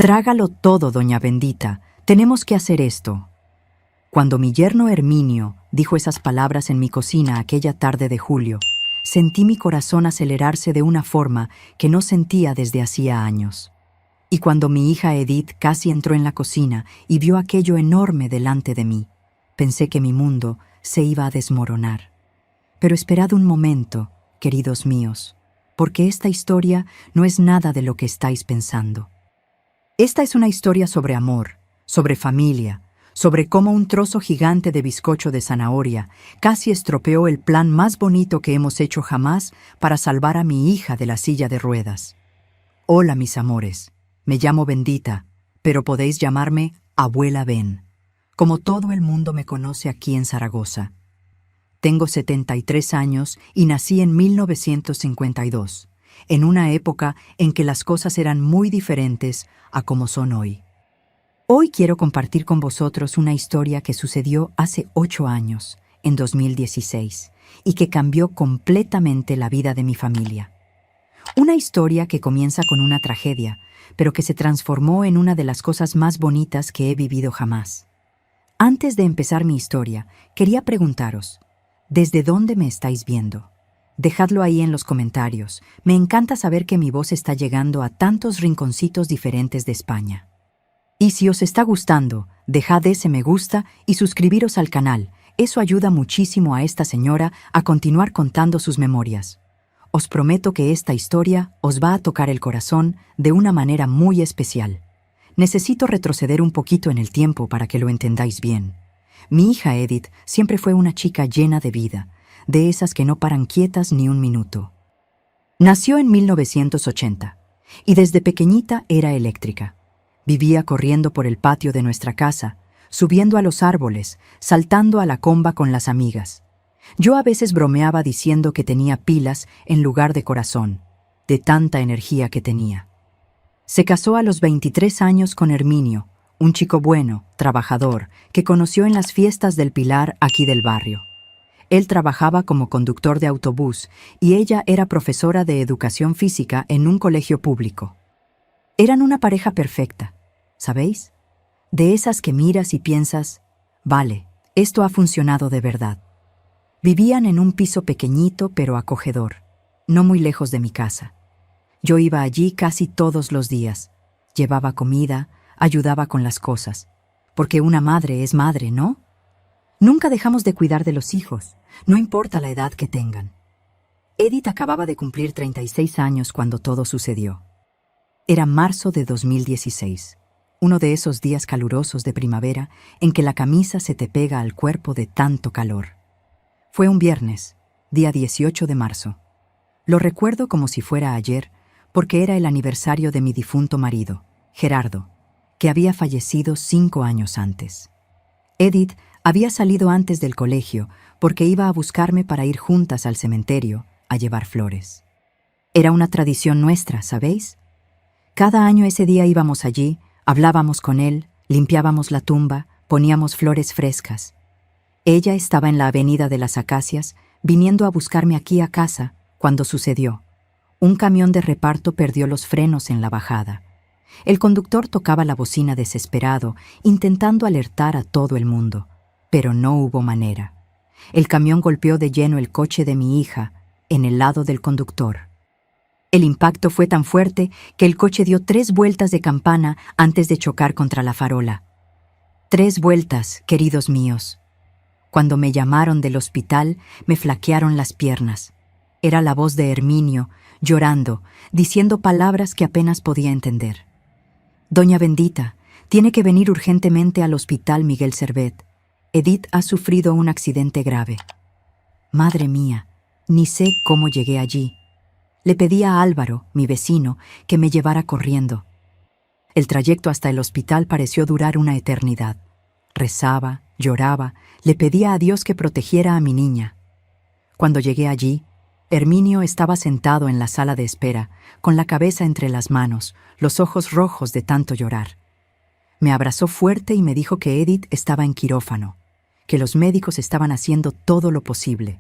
Trágalo todo, doña Bendita. Tenemos que hacer esto. Cuando mi yerno Herminio dijo esas palabras en mi cocina aquella tarde de julio, sentí mi corazón acelerarse de una forma que no sentía desde hacía años. Y cuando mi hija Edith casi entró en la cocina y vio aquello enorme delante de mí, pensé que mi mundo se iba a desmoronar. Pero esperad un momento, queridos míos, porque esta historia no es nada de lo que estáis pensando. Esta es una historia sobre amor, sobre familia, sobre cómo un trozo gigante de bizcocho de zanahoria casi estropeó el plan más bonito que hemos hecho jamás para salvar a mi hija de la silla de ruedas. Hola, mis amores, me llamo Bendita, pero podéis llamarme Abuela Ben, como todo el mundo me conoce aquí en Zaragoza. Tengo 73 años y nací en 1952, en una época en que las cosas eran muy diferentes a como son hoy. Hoy quiero compartir con vosotros una historia que sucedió hace 8 años, en 2016, y que cambió completamente la vida de mi familia. Una historia que comienza con una tragedia, pero que se transformó en una de las cosas más bonitas que he vivido jamás. Antes de empezar mi historia, quería preguntaros, ¿desde dónde me estáis viendo? Dejadlo ahí en los comentarios. Me encanta saber que mi voz está llegando a tantos rinconcitos diferentes de España. Y si os está gustando, dejad ese me gusta y suscribiros al canal. Eso ayuda muchísimo a esta señora a continuar contando sus memorias. Os prometo que esta historia os va a tocar el corazón de una manera muy especial. Necesito retroceder un poquito en el tiempo para que lo entendáis bien. Mi hija Edith siempre fue una chica llena de vida, de esas que no paran quietas ni un minuto. Nació en 1980 y desde pequeñita era eléctrica. Vivía corriendo por el patio de nuestra casa, subiendo a los árboles, saltando a la comba con las amigas. Yo a veces bromeaba diciendo que tenía pilas en lugar de corazón, de tanta energía que tenía. Se casó a los 23 años con Herminio, un chico bueno, trabajador, que conoció en las fiestas del Pilar aquí del barrio. Él trabajaba como conductor de autobús y ella era profesora de educación física en un colegio público. Eran una pareja perfecta, ¿sabéis? De esas que miras y piensas, vale, esto ha funcionado de verdad. Vivían en un piso pequeñito pero acogedor, no muy lejos de mi casa. Yo iba allí casi todos los días, llevaba comida, ayudaba con las cosas, porque una madre es madre, ¿no? Nunca dejamos de cuidar de los hijos, no importa la edad que tengan. Edith acababa de cumplir 36 años cuando todo sucedió. Era marzo de 2016, uno de esos días calurosos de primavera en que la camisa se te pega al cuerpo de tanto calor. Fue un viernes, día 18 de marzo. Lo recuerdo como si fuera ayer, porque era el aniversario de mi difunto marido, Gerardo, que había fallecido 5 años antes. Edith había salido antes del colegio porque iba a buscarme para ir juntas al cementerio a llevar flores. Era una tradición nuestra, ¿sabéis? Cada año ese día íbamos allí, hablábamos con él, limpiábamos la tumba, poníamos flores frescas. Ella estaba en la avenida de las Acacias, viniendo a buscarme aquí a casa, cuando sucedió. Un camión de reparto perdió los frenos en la bajada. El conductor tocaba la bocina desesperado, intentando alertar a todo el mundo, pero no hubo manera. El camión golpeó de lleno el coche de mi hija, en el lado del conductor. El impacto fue tan fuerte que el coche dio 3 vueltas de campana antes de chocar contra la farola. 3 vueltas, queridos míos. Cuando me llamaron del hospital, me flaquearon las piernas. Era la voz de Herminio, llorando, diciendo palabras que apenas podía entender. Doña Bendita, tiene que venir urgentemente al hospital Miguel Servet. Edith ha sufrido un accidente grave. Madre mía, ni sé cómo llegué allí. Le pedí a Álvaro, mi vecino, que me llevara corriendo. El trayecto hasta el hospital pareció durar una eternidad. Rezaba, lloraba, le pedía a Dios que protegiera a mi niña. Cuando llegué allí, Herminio estaba sentado en la sala de espera, con la cabeza entre las manos, los ojos rojos de tanto llorar. Me abrazó fuerte y me dijo que Edith estaba en quirófano, que los médicos estaban haciendo todo lo posible.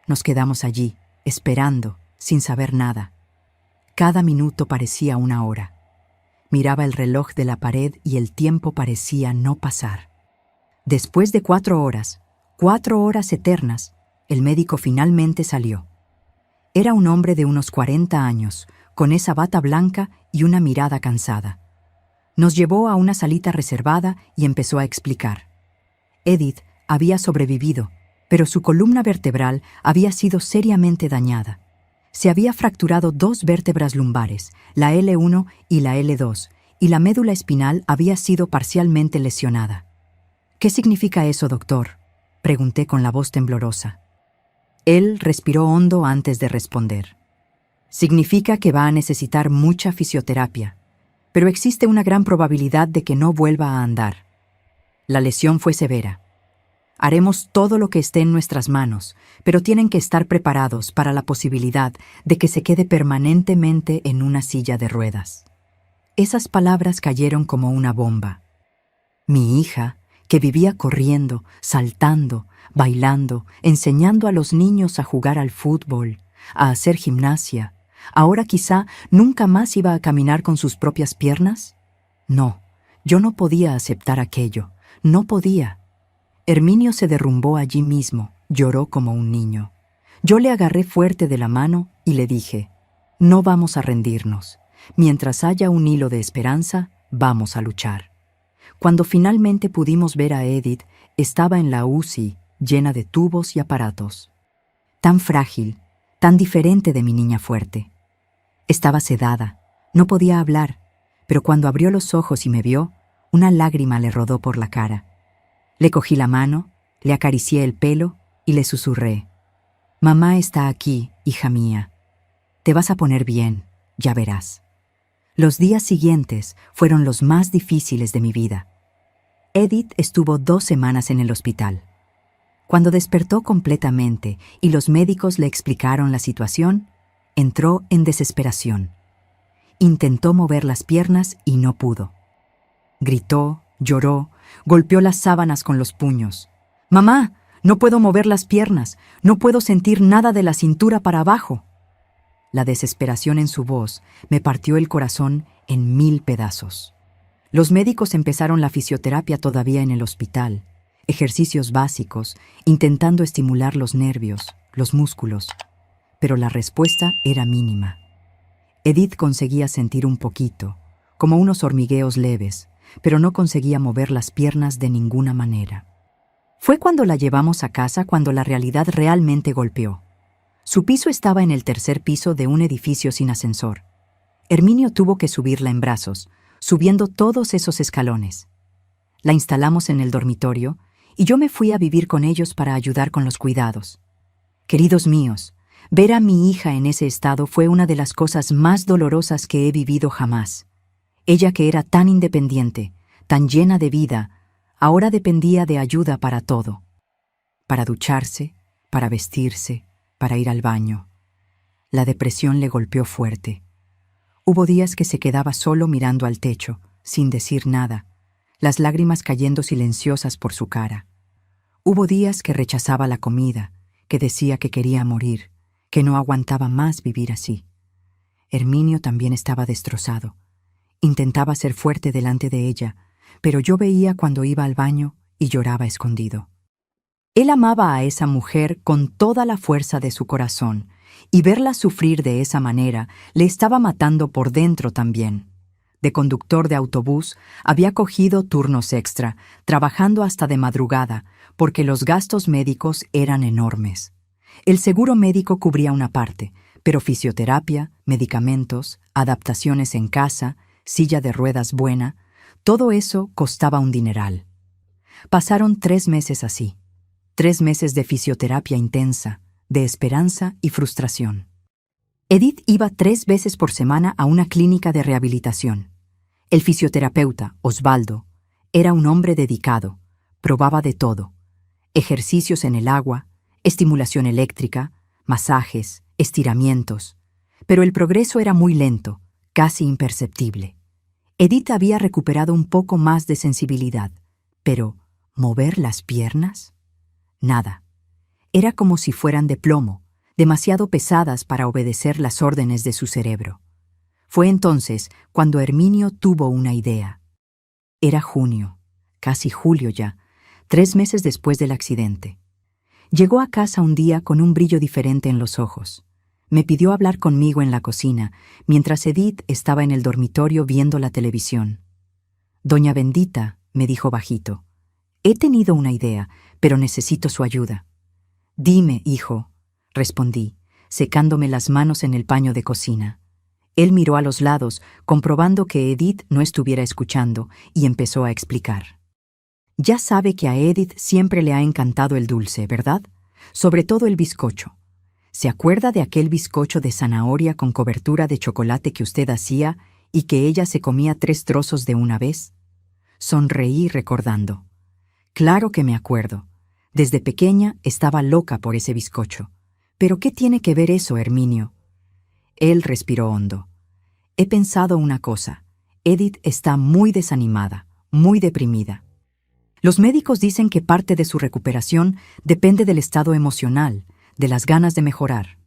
Nos quedamos allí, esperando, sin saber nada. Cada minuto parecía una hora. Miraba el reloj de la pared y el tiempo parecía no pasar. Después de 4 horas eternas, el médico finalmente salió. Era un hombre de unos 40 años, con esa bata blanca y una mirada cansada. Nos llevó a una salita reservada y empezó a explicar. Edith había sobrevivido, pero su columna vertebral había sido seriamente dañada. Se había fracturado 2 vértebras lumbares, la L1 y la L2, y la médula espinal había sido parcialmente lesionada. «¿Qué significa eso, doctor?», pregunté con la voz temblorosa. Él respiró hondo antes de responder. «Significa que va a necesitar mucha fisioterapia, pero existe una gran probabilidad de que no vuelva a andar. La lesión fue severa. Haremos todo lo que esté en nuestras manos, pero tienen que estar preparados para la posibilidad de que se quede permanentemente en una silla de ruedas». Esas palabras cayeron como una bomba. Mi hija, que vivía corriendo, saltando, bailando, enseñando a los niños a jugar al fútbol, a hacer gimnasia, ¿ahora quizá nunca más iba a caminar con sus propias piernas? No, yo no podía aceptar aquello, no podía. Herminio se derrumbó allí mismo, lloró como un niño. Yo le agarré fuerte de la mano y le dije, «No vamos a rendirnos. Mientras haya un hilo de esperanza, vamos a luchar». Cuando finalmente pudimos ver a Edith, estaba en la UCI, llena de tubos y aparatos. Tan frágil, tan diferente de mi niña fuerte. Estaba sedada, no podía hablar, pero cuando abrió los ojos y me vio, una lágrima le rodó por la cara. Le cogí la mano, le acaricié el pelo y le susurré, «Mamá está aquí, hija mía. Te vas a poner bien, ya verás». Los días siguientes fueron los más difíciles de mi vida. Edith estuvo 2 semanas en el hospital. Cuando despertó completamente y los médicos le explicaron la situación, entró en desesperación. Intentó mover las piernas y no pudo. Gritó, lloró, golpeó las sábanas con los puños. «Mamá, no puedo mover las piernas, no puedo sentir nada de la cintura para abajo». La desesperación en su voz me partió el corazón en 1000 pedazos. Los médicos empezaron la fisioterapia todavía en el hospital, ejercicios básicos, intentando estimular los nervios, los músculos, pero la respuesta era mínima. Edith conseguía sentir un poquito, como unos hormigueos leves, pero no conseguía mover las piernas de ninguna manera. Fue cuando la llevamos a casa cuando la realidad realmente golpeó. Su piso estaba en el 3er piso de un edificio sin ascensor. Herminio tuvo que subirla en brazos, subiendo todos esos escalones. La instalamos en el dormitorio y yo me fui a vivir con ellos para ayudar con los cuidados. Queridos míos, ver a mi hija en ese estado fue una de las cosas más dolorosas que he vivido jamás. Ella, que era tan independiente, tan llena de vida, ahora dependía de ayuda para todo. Para ducharse, para vestirse, para ir al baño. La depresión le golpeó fuerte. Hubo días que se quedaba solo mirando al techo, sin decir nada, las lágrimas cayendo silenciosas por su cara. Hubo días que rechazaba la comida, que decía que quería morir, que no aguantaba más vivir así. Herminio también estaba destrozado. Intentaba ser fuerte delante de ella, pero yo veía cuando iba al baño y lloraba escondido. Él amaba a esa mujer con toda la fuerza de su corazón, y verla sufrir de esa manera le estaba matando por dentro también. De conductor de autobús, había cogido turnos extra, trabajando hasta de madrugada, porque los gastos médicos eran enormes. El seguro médico cubría una parte, pero fisioterapia, medicamentos, adaptaciones en casa, silla de ruedas buena, todo eso costaba un dineral. Pasaron 3 meses así. 3 meses de fisioterapia intensa, de esperanza y frustración. Edith iba 3 veces por semana a una clínica de rehabilitación. El fisioterapeuta, Osvaldo, era un hombre dedicado, probaba de todo: ejercicios en el agua, estimulación eléctrica, masajes, estiramientos. Pero el progreso era muy lento, casi imperceptible. Edith había recuperado un poco más de sensibilidad, pero ¿mover las piernas? Nada. Era como si fueran de plomo, demasiado pesadas para obedecer las órdenes de su cerebro. Fue entonces cuando Herminio tuvo una idea. Era junio, casi julio ya, 3 meses después del accidente. Llegó a casa un día con un brillo diferente en los ojos. Me pidió hablar conmigo en la cocina, mientras Edith estaba en el dormitorio viendo la televisión. «Doña Bendita», me dijo bajito, «he tenido una idea, pero necesito su ayuda». «Dime, hijo», respondí, secándome las manos en el paño de cocina. Él miró a los lados, comprobando que Edith no estuviera escuchando, y empezó a explicar. «Ya sabe que a Edith siempre le ha encantado el dulce, ¿verdad? Sobre todo el bizcocho. ¿Se acuerda de aquel bizcocho de zanahoria con cobertura de chocolate que usted hacía y que ella se comía 3 trozos de una vez?» Sonreí recordando. «Claro que me acuerdo. Desde pequeña estaba loca por ese bizcocho. ¿Pero qué tiene que ver eso, Herminio?» Él respiró hondo. «He pensado una cosa. Edith está muy desanimada, muy deprimida. Los médicos dicen que parte de su recuperación depende del estado emocional, de las ganas de mejorar.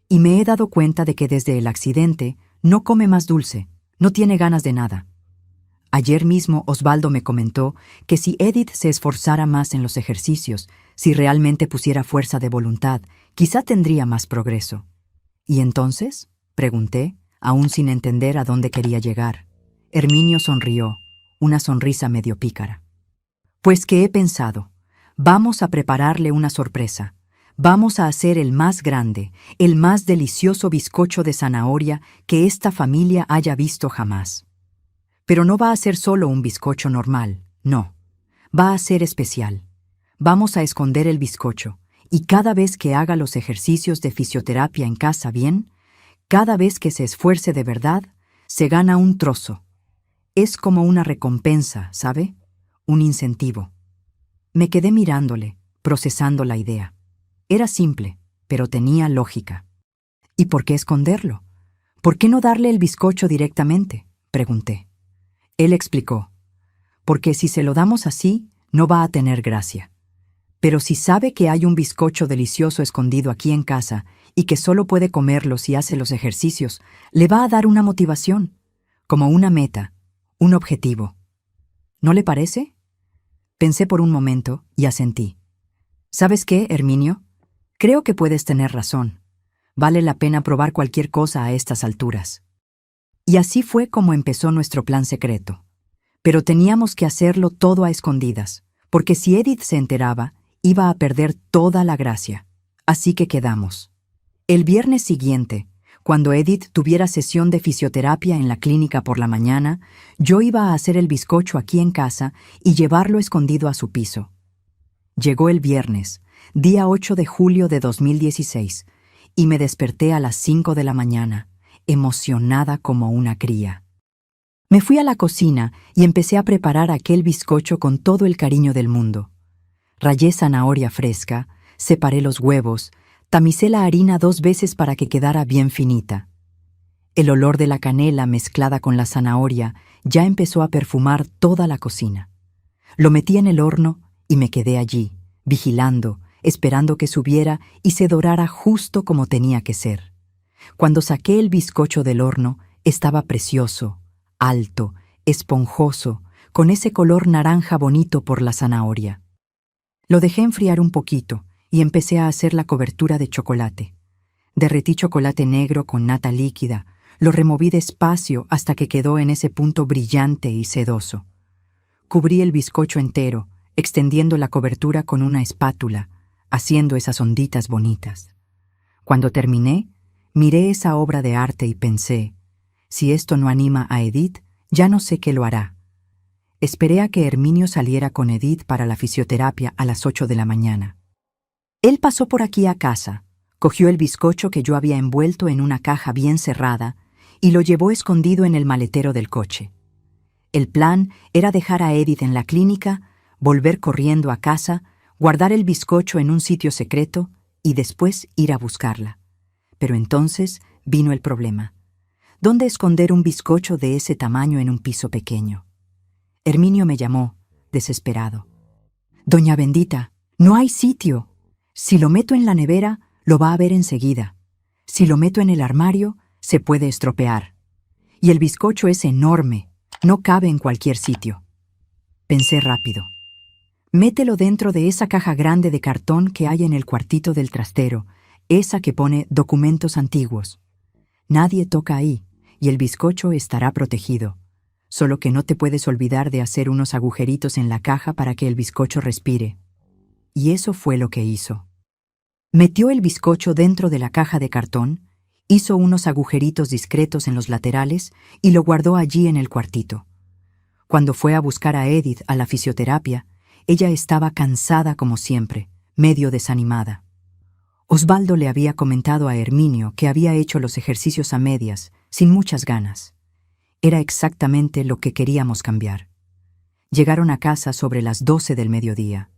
Y me he dado cuenta de que desde el accidente no come más dulce, no tiene ganas de nada. Ayer mismo Osvaldo me comentó que si Edith se esforzara más en los ejercicios, si realmente pusiera fuerza de voluntad, quizá tendría más progreso». «¿Y entonces?», pregunté, aún sin entender a dónde quería llegar. Herminio sonrió, una sonrisa medio pícara. «Pues que he pensado. Vamos a prepararle una sorpresa. Vamos a hacer el más grande, el más delicioso bizcocho de zanahoria que esta familia haya visto jamás. Pero no va a ser solo un bizcocho normal, no. Va a ser especial. Vamos a esconder el bizcocho, y cada vez que haga los ejercicios de fisioterapia en casa bien, cada vez que se esfuerce de verdad, se gana un trozo. Es como una recompensa, ¿sabe? Un incentivo». Me quedé mirándole, procesando la idea. Era simple, pero tenía lógica. «¿Y por qué esconderlo? ¿Por qué no darle el bizcocho directamente?», pregunté. Él explicó. «Porque si se lo damos así, no va a tener gracia. Pero si sabe que hay un bizcocho delicioso escondido aquí en casa y que solo puede comerlo si hace los ejercicios, le va a dar una motivación, como una meta, un objetivo. ¿No le parece?». Pensé por un momento y asentí. «¿Sabes qué, Herminio? Creo que puedes tener razón. Vale la pena probar cualquier cosa a estas alturas». Y así fue como empezó nuestro plan secreto. Pero teníamos que hacerlo todo a escondidas, porque si Edith se enteraba, iba a perder toda la gracia. Así que quedamos. El viernes siguiente, cuando Edith tuviera sesión de fisioterapia en la clínica por la mañana, yo iba a hacer el bizcocho aquí en casa y llevarlo escondido a su piso. Llegó el viernes, día 8 de julio de 2016, y me desperté a las 5 de la mañana, emocionada como una cría. Me fui a la cocina y empecé a preparar aquel bizcocho con todo el cariño del mundo. Rallé zanahoria fresca, separé los huevos, tamicé la harina 2 veces para que quedara bien finita. El olor de la canela mezclada con la zanahoria ya empezó a perfumar toda la cocina. Lo metí en el horno y me quedé allí, vigilando, esperando que subiera y se dorara justo como tenía que ser. Cuando saqué el bizcocho del horno, estaba precioso, alto, esponjoso, con ese color naranja bonito por la zanahoria. Lo dejé enfriar un poquito y empecé a hacer la cobertura de chocolate. Derretí chocolate negro con nata líquida, lo removí despacio hasta que quedó en ese punto brillante y sedoso. Cubrí el bizcocho entero, extendiendo la cobertura con una espátula, haciendo esas onditas bonitas. Cuando terminé, miré esa obra de arte y pensé, si esto no anima a Edith, ya no sé qué lo hará. Esperé a que Herminio saliera con Edith para la fisioterapia a las 8 de la mañana. Él pasó por aquí a casa, cogió el bizcocho que yo había envuelto en una caja bien cerrada y lo llevó escondido en el maletero del coche. El plan era dejar a Edith en la clínica, volver corriendo a casa, guardar el bizcocho en un sitio secreto y después ir a buscarla. Pero entonces vino el problema. ¿Dónde esconder un bizcocho de ese tamaño en un piso pequeño? Herminio me llamó, desesperado. «Doña Bendita, no hay sitio. Si lo meto en la nevera, lo va a ver enseguida. Si lo meto en el armario, se puede estropear. Y el bizcocho es enorme, no cabe en cualquier sitio. Pensé rápido. Mételo dentro de esa caja grande de cartón que hay en el cuartito del trastero, esa que pone documentos antiguos. Nadie toca ahí, y el bizcocho estará protegido. Solo que no te puedes olvidar de hacer unos agujeritos en la caja para que el bizcocho respire. Y eso fue lo que hizo. Metió el bizcocho dentro de la caja de cartón, hizo unos agujeritos discretos en los laterales y lo guardó allí en el cuartito. Cuando fue a buscar a Edith a la fisioterapia, ella estaba cansada como siempre, medio desanimada. Osvaldo le había comentado a Herminio que había hecho los ejercicios a medias, sin muchas ganas. Era exactamente lo que queríamos cambiar. Llegaron a casa sobre las 12 del mediodía.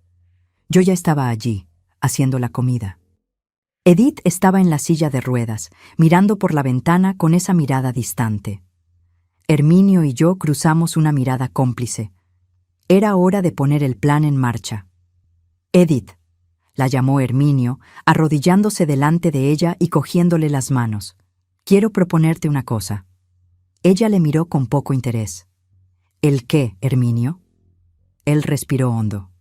Yo ya estaba allí, haciendo la comida. Edith estaba en la silla de ruedas, mirando por la ventana con esa mirada distante. Herminio y yo cruzamos una mirada cómplice. Era hora de poner el plan en marcha. Edith, la llamó Herminio, arrodillándose delante de ella y cogiéndole las manos. Quiero proponerte una cosa. Ella le miró con poco interés. ¿El qué, Herminio? Él respiró hondo.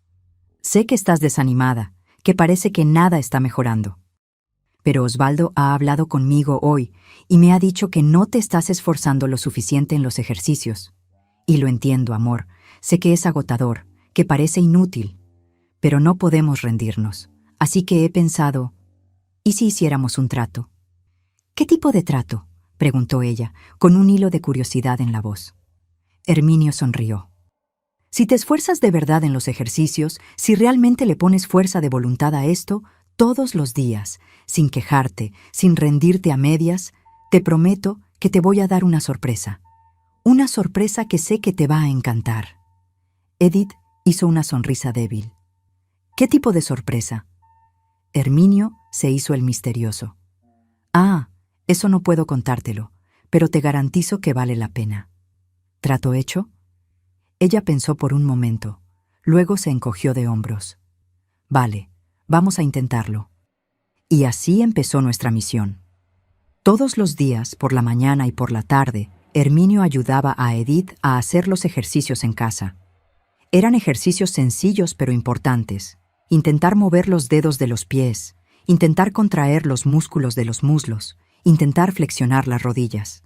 Sé que estás desanimada, que parece que nada está mejorando. Pero Osvaldo ha hablado conmigo hoy y me ha dicho que no te estás esforzando lo suficiente en los ejercicios. Y lo entiendo, amor. Sé que es agotador, que parece inútil. Pero no podemos rendirnos. Así que he pensado, ¿y si hiciéramos un trato? ¿Qué tipo de trato?, preguntó ella, con un hilo de curiosidad en la voz. Herminio sonrió. Si te esfuerzas de verdad en los ejercicios, si realmente le pones fuerza de voluntad a esto, todos los días, sin quejarte, sin rendirte a medias, te prometo que te voy a dar una sorpresa. Una sorpresa que sé que te va a encantar. Edith hizo una sonrisa débil. ¿Qué tipo de sorpresa? Herminio se hizo el misterioso. Ah, eso no puedo contártelo, pero te garantizo que vale la pena. ¿Trato hecho? Ella pensó por un momento, luego se encogió de hombros. Vale, vamos a intentarlo. Y así empezó nuestra misión. Todos los días, por la mañana y por la tarde, Herminio ayudaba a Edith a hacer los ejercicios en casa. Eran ejercicios sencillos pero importantes. Intentar mover los dedos de los pies, intentar contraer los músculos de los muslos, intentar flexionar las rodillas.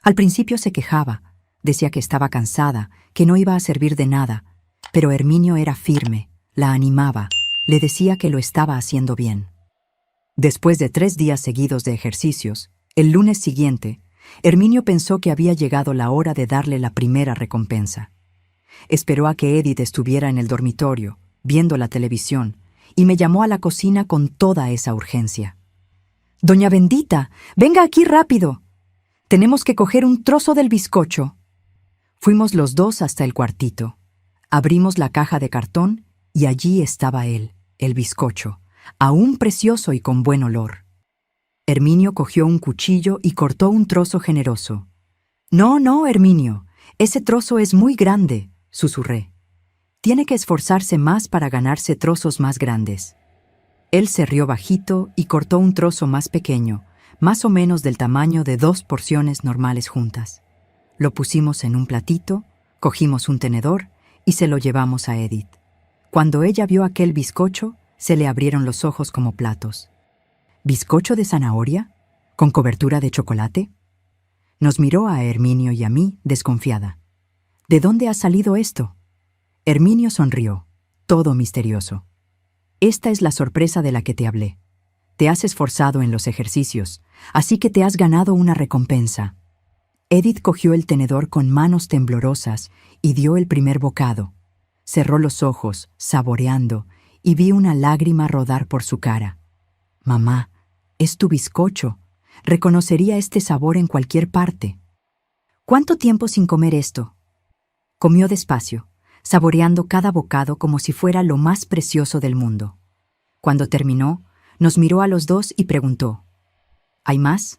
Al principio se quejaba, decía que estaba cansada, que no iba a servir de nada, pero Herminio era firme, la animaba, le decía que lo estaba haciendo bien. Después de 3 días seguidos de ejercicios, el lunes siguiente, Herminio pensó que había llegado la hora de darle la primera recompensa. Esperó a que Edith estuviera en el dormitorio, viendo la televisión, y me llamó a la cocina con toda esa urgencia. «Doña Bendita, venga aquí rápido. Tenemos que coger un trozo del bizcocho». Fuimos los dos hasta el cuartito. Abrimos la caja de cartón y allí estaba él, el bizcocho, aún precioso y con buen olor. Herminio cogió un cuchillo y cortó un trozo generoso. «No, no, Herminio, ese trozo es muy grande», susurré. «Tiene que esforzarse más para ganarse trozos más grandes». Él se rió bajito y cortó un trozo más pequeño, más o menos del tamaño de 2 porciones normales juntas. Lo pusimos en un platito, cogimos un tenedor y se lo llevamos a Edith. Cuando ella vio aquel bizcocho, se le abrieron los ojos como platos. ¿Bizcocho de zanahoria? ¿Con cobertura de chocolate? Nos miró a Herminio y a mí, desconfiada. ¿De dónde ha salido esto? Herminio sonrió, todo misterioso. Esta es la sorpresa de la que te hablé. Te has esforzado en los ejercicios, así que te has ganado una recompensa. Edith cogió el tenedor con manos temblorosas y dio el primer bocado. Cerró los ojos, saboreando, y vi una lágrima rodar por su cara. «Mamá, es tu bizcocho. Reconocería este sabor en cualquier parte». «¿Cuánto tiempo sin comer esto?». Comió despacio, saboreando cada bocado como si fuera lo más precioso del mundo. Cuando terminó, nos miró a los dos y preguntó, «¿Hay más?».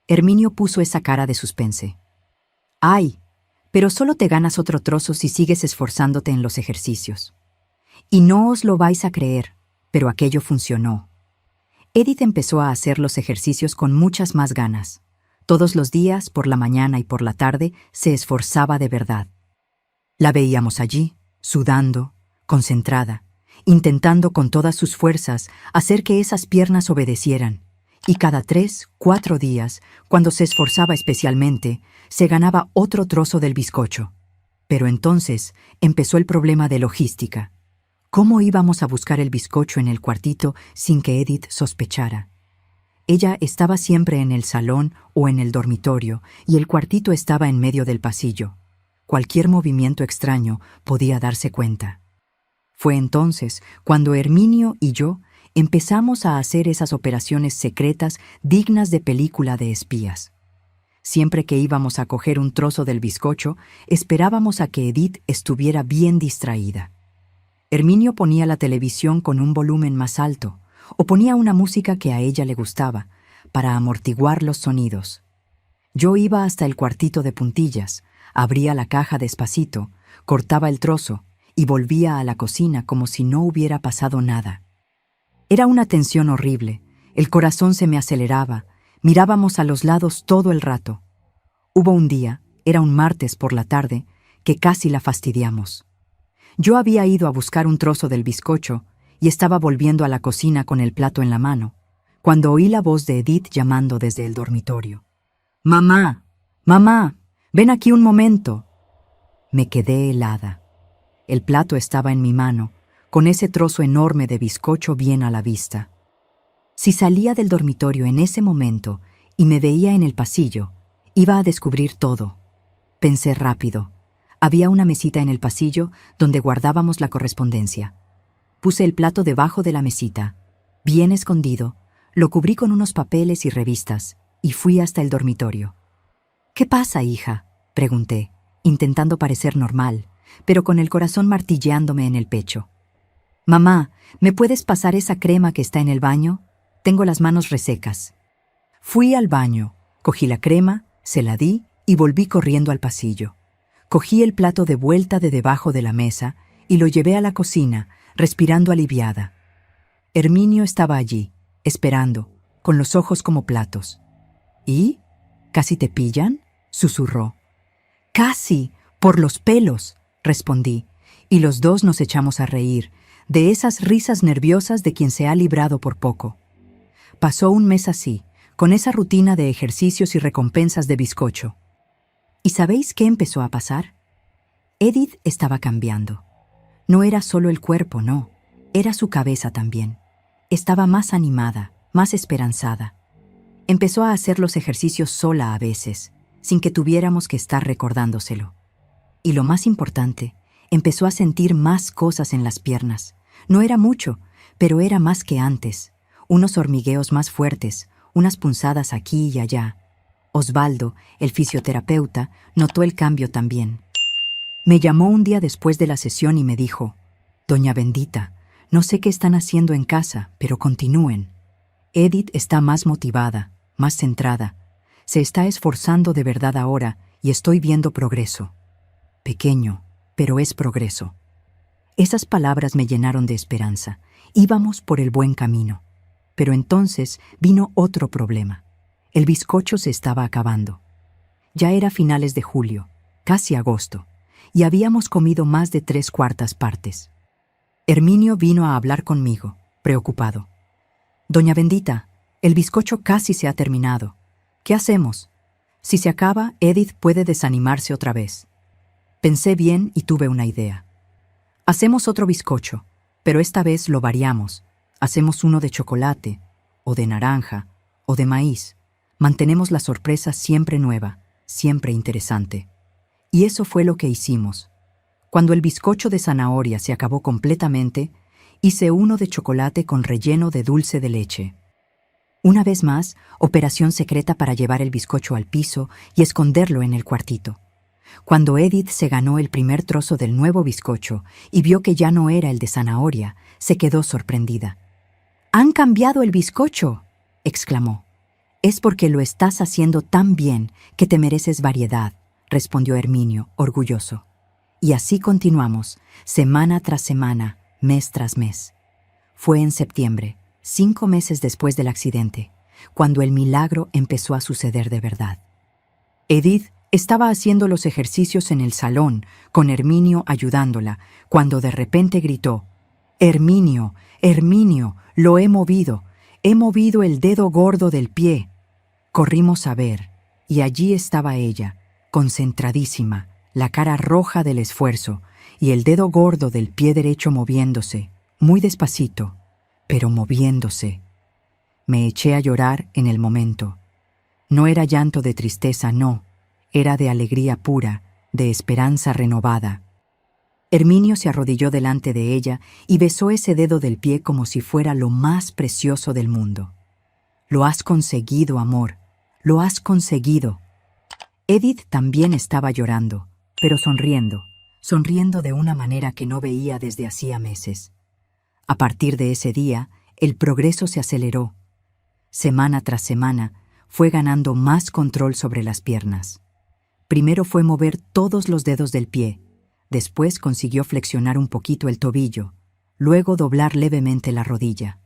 Herminio puso esa cara de suspense. «Hay, pero solo te ganas otro trozo si sigues esforzándote en los ejercicios». Y no os lo vais a creer, pero aquello funcionó. Edith empezó a hacer los ejercicios con muchas más ganas. Todos los días, por la mañana y por la tarde, se esforzaba de verdad. La veíamos allí, sudando, concentrada, intentando con todas sus fuerzas hacer que esas piernas obedecieran. Y cada 3, 4 días, cuando se esforzaba especialmente, se ganaba otro trozo del bizcocho. Pero entonces empezó el problema de logística. ¿Cómo íbamos a buscar el bizcocho en el cuartito sin que Edith sospechara? Ella estaba siempre en el salón o en el dormitorio y el cuartito estaba en medio del pasillo. Cualquier movimiento extraño podía darse cuenta. Fue entonces cuando Herminio y yo empezamos a hacer esas operaciones secretas dignas de película de espías. Siempre que íbamos a coger un trozo del bizcocho, esperábamos a que Edith estuviera bien distraída. Herminio ponía la televisión con un volumen más alto, o ponía una música que a ella le gustaba, para amortiguar los sonidos. Yo iba hasta el cuartito de puntillas, abría la caja despacito, cortaba el trozo y volvía a la cocina como si no hubiera pasado nada. Era una tensión horrible, el corazón se me aceleraba, mirábamos a los lados todo el rato. Hubo un día, era un martes por la tarde, que casi la fastidiamos. Yo había ido a buscar un trozo del bizcocho y estaba volviendo a la cocina con el plato en la mano, cuando oí la voz de Edith llamando desde el dormitorio. «¡Mamá! ¡Mamá! ¡Ven aquí un momento!». Me quedé helada. El plato estaba en mi mano, con ese trozo enorme de bizcocho bien a la vista. Si salía del dormitorio en ese momento y me veía en el pasillo, iba a descubrir todo. Pensé rápido. Había una mesita en el pasillo donde guardábamos la correspondencia. Puse el plato debajo de la mesita, bien escondido, lo cubrí con unos papeles y revistas, y fui hasta el dormitorio. «¿Qué pasa, hija?», pregunté, intentando parecer normal, pero con el corazón martilleándome en el pecho. «Mamá, ¿me puedes pasar esa crema que está en el baño? Tengo las manos resecas». Fui al baño, cogí la crema, se la di y volví corriendo al pasillo. Cogí el plato de vuelta de debajo de la mesa y lo llevé a la cocina, respirando aliviada. Herminio estaba allí, esperando, con los ojos como platos. «¿Y? ¿Casi te pillan?», susurró. «Casi, por los pelos», respondí, y los dos nos echamos a reír, de esas risas nerviosas de quien se ha librado por poco. Pasó un mes así, con esa rutina de ejercicios y recompensas de bizcocho. ¿Y sabéis qué empezó a pasar? Edith estaba cambiando. No era solo el cuerpo, no, era su cabeza también. Estaba más animada, más esperanzada. Empezó a hacer los ejercicios sola a veces, sin que tuviéramos que estar recordándoselo. Y lo más importante, empezó a sentir más cosas en las piernas. No era mucho, pero era más que antes. Unos hormigueos más fuertes, unas punzadas aquí y allá. Osvaldo, el fisioterapeuta, notó el cambio también. Me llamó un día después de la sesión y me dijo: «Doña Bendita, no sé qué están haciendo en casa, pero continúen. Edith está más motivada, más centrada. Se está esforzando de verdad ahora y estoy viendo progreso. Pequeño, pero es progreso». Esas palabras me llenaron de esperanza. Íbamos por el buen camino. Pero entonces vino otro problema. El bizcocho se estaba acabando. Ya era finales de julio, casi agosto, y habíamos comido más de 3/4 partes. Herminio vino a hablar conmigo, preocupado. «Doña Bendita, el bizcocho casi se ha terminado. ¿Qué hacemos? Si se acaba, Edith puede desanimarse otra vez». Pensé bien y tuve una idea. «Hacemos otro bizcocho, pero esta vez lo variamos. Hacemos uno de chocolate, o de naranja, o de maíz. Mantenemos la sorpresa siempre nueva, siempre interesante». Y eso fue lo que hicimos. Cuando el bizcocho de zanahoria se acabó completamente, hice uno de chocolate con relleno de dulce de leche. Una vez más, operación secreta para llevar el bizcocho al piso y esconderlo en el cuartito. Cuando Edith se ganó el primer trozo del nuevo bizcocho y vio que ya no era el de zanahoria, se quedó sorprendida. «¡Han cambiado el bizcocho!», exclamó. «Es porque lo estás haciendo tan bien que te mereces variedad», respondió Herminio, orgulloso. Y así continuamos, semana tras semana, mes tras mes. Fue en septiembre, 5 meses después del accidente. cuando el milagro empezó a suceder de verdad. Edith estaba haciendo los ejercicios en el salón, con Herminio ayudándola, cuando de repente gritó: «Herminio, Herminio, lo he movido el dedo gordo del pie». Corrimos a ver, y allí estaba ella, concentradísima, la cara roja del esfuerzo, y el dedo gordo del pie derecho moviéndose, muy despacito, pero moviéndose. Me eché a llorar en el momento. No era llanto de tristeza, no, era de alegría pura, de esperanza renovada. Herminio se arrodilló delante de ella y besó ese dedo del pie como si fuera lo más precioso del mundo. «Lo has conseguido, amor, lo has conseguido». Edith también estaba llorando, pero sonriendo de una manera que no veía desde hacía meses. A partir de ese día, el progreso se aceleró. Semana tras semana, fue ganando más control sobre las piernas. Primero fue mover todos los dedos del pie, después consiguió flexionar un poquito el tobillo, luego doblar levemente la rodilla.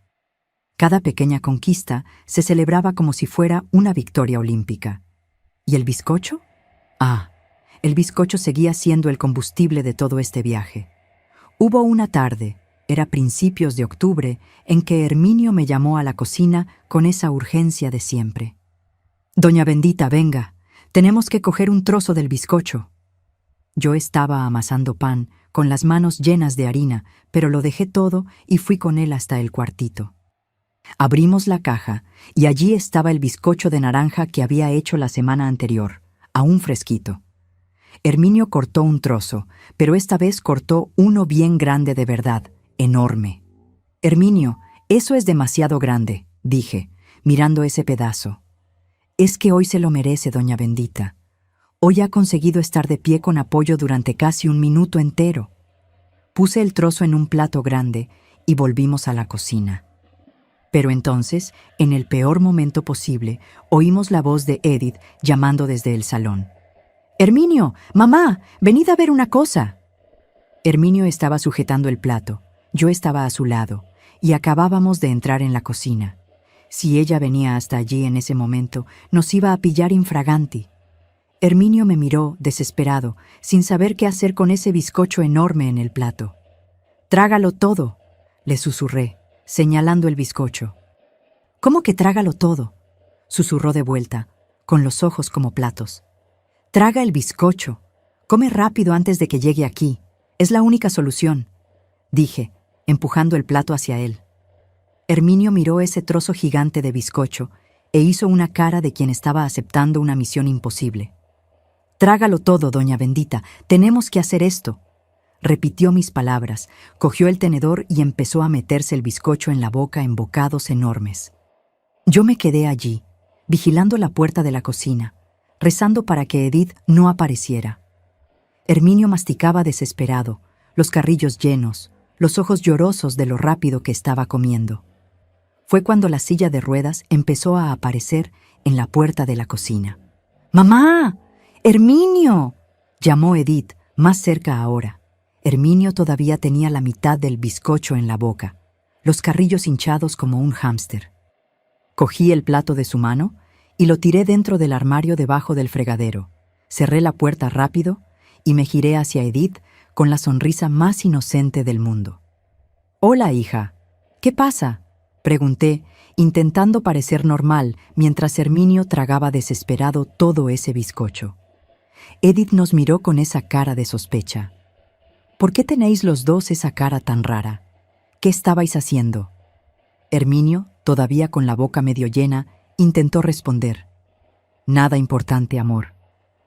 Cada pequeña conquista se celebraba como si fuera una victoria olímpica. ¿Y el bizcocho? El bizcocho seguía siendo el combustible de todo este viaje. Hubo una tarde, era principios de octubre, en que Herminio me llamó a la cocina con esa urgencia de siempre. «Doña Bendita, venga, tenemos que coger un trozo del bizcocho». Yo estaba amasando pan, con las manos llenas de harina, pero lo dejé todo y fui con él hasta el cuartito. Abrimos la caja y allí estaba el bizcocho de naranja que había hecho la semana anterior, aún fresquito. Herminio cortó un trozo, pero esta vez cortó uno bien grande de verdad, enorme. «Herminio, eso es demasiado grande», dije, mirando ese pedazo. «Es que hoy se lo merece, doña Bendita. Hoy ha conseguido estar de pie con apoyo durante casi un minuto entero». Puse el trozo en un plato grande y volvimos a la cocina. Pero entonces, en el peor momento posible, oímos la voz de Edith llamando desde el salón. «Herminio, mamá, venid a ver una cosa». Herminio estaba sujetando el plato, yo estaba a su lado, y acabábamos de entrar en la cocina. Si ella venía hasta allí en ese momento, nos iba a pillar infraganti. Herminio me miró, desesperado, sin saber qué hacer con ese bizcocho enorme en el plato. «Trágalo todo», le susurré, señalando el bizcocho. «¿Cómo que trágalo todo?», susurró de vuelta, con los ojos como platos. «Traga el bizcocho. Come rápido antes de que llegue aquí. Es la única solución», dije, empujando el plato hacia él. Herminio miró ese trozo gigante de bizcocho e hizo una cara de quien estaba aceptando una misión imposible. «Trágalo todo, doña Bendita, tenemos que hacer esto». Repitió mis palabras, cogió el tenedor y empezó a meterse el bizcocho en la boca en bocados enormes. Yo me quedé allí, vigilando la puerta de la cocina, rezando para que Edith no apareciera. Herminio masticaba desesperado, los carrillos llenos, los ojos llorosos de lo rápido que estaba comiendo. Fue cuando la silla de ruedas empezó a aparecer en la puerta de la cocina. «¡Mamá! ¡Herminio!», llamó Edith, más cerca ahora. Herminio todavía tenía la mitad del bizcocho en la boca, los carrillos hinchados como un hámster. Cogí el plato de su mano y lo tiré dentro del armario debajo del fregadero. Cerré la puerta rápido y me giré hacia Edith con la sonrisa más inocente del mundo. «Hola, hija. ¿Qué pasa?», pregunté, intentando parecer normal mientras Herminio tragaba desesperado todo ese bizcocho. Edith nos miró con esa cara de sospecha. «¿Por qué tenéis los dos esa cara tan rara? ¿Qué estabais haciendo?». Herminio, todavía con la boca medio llena, intentó responder. «Nada importante, amor.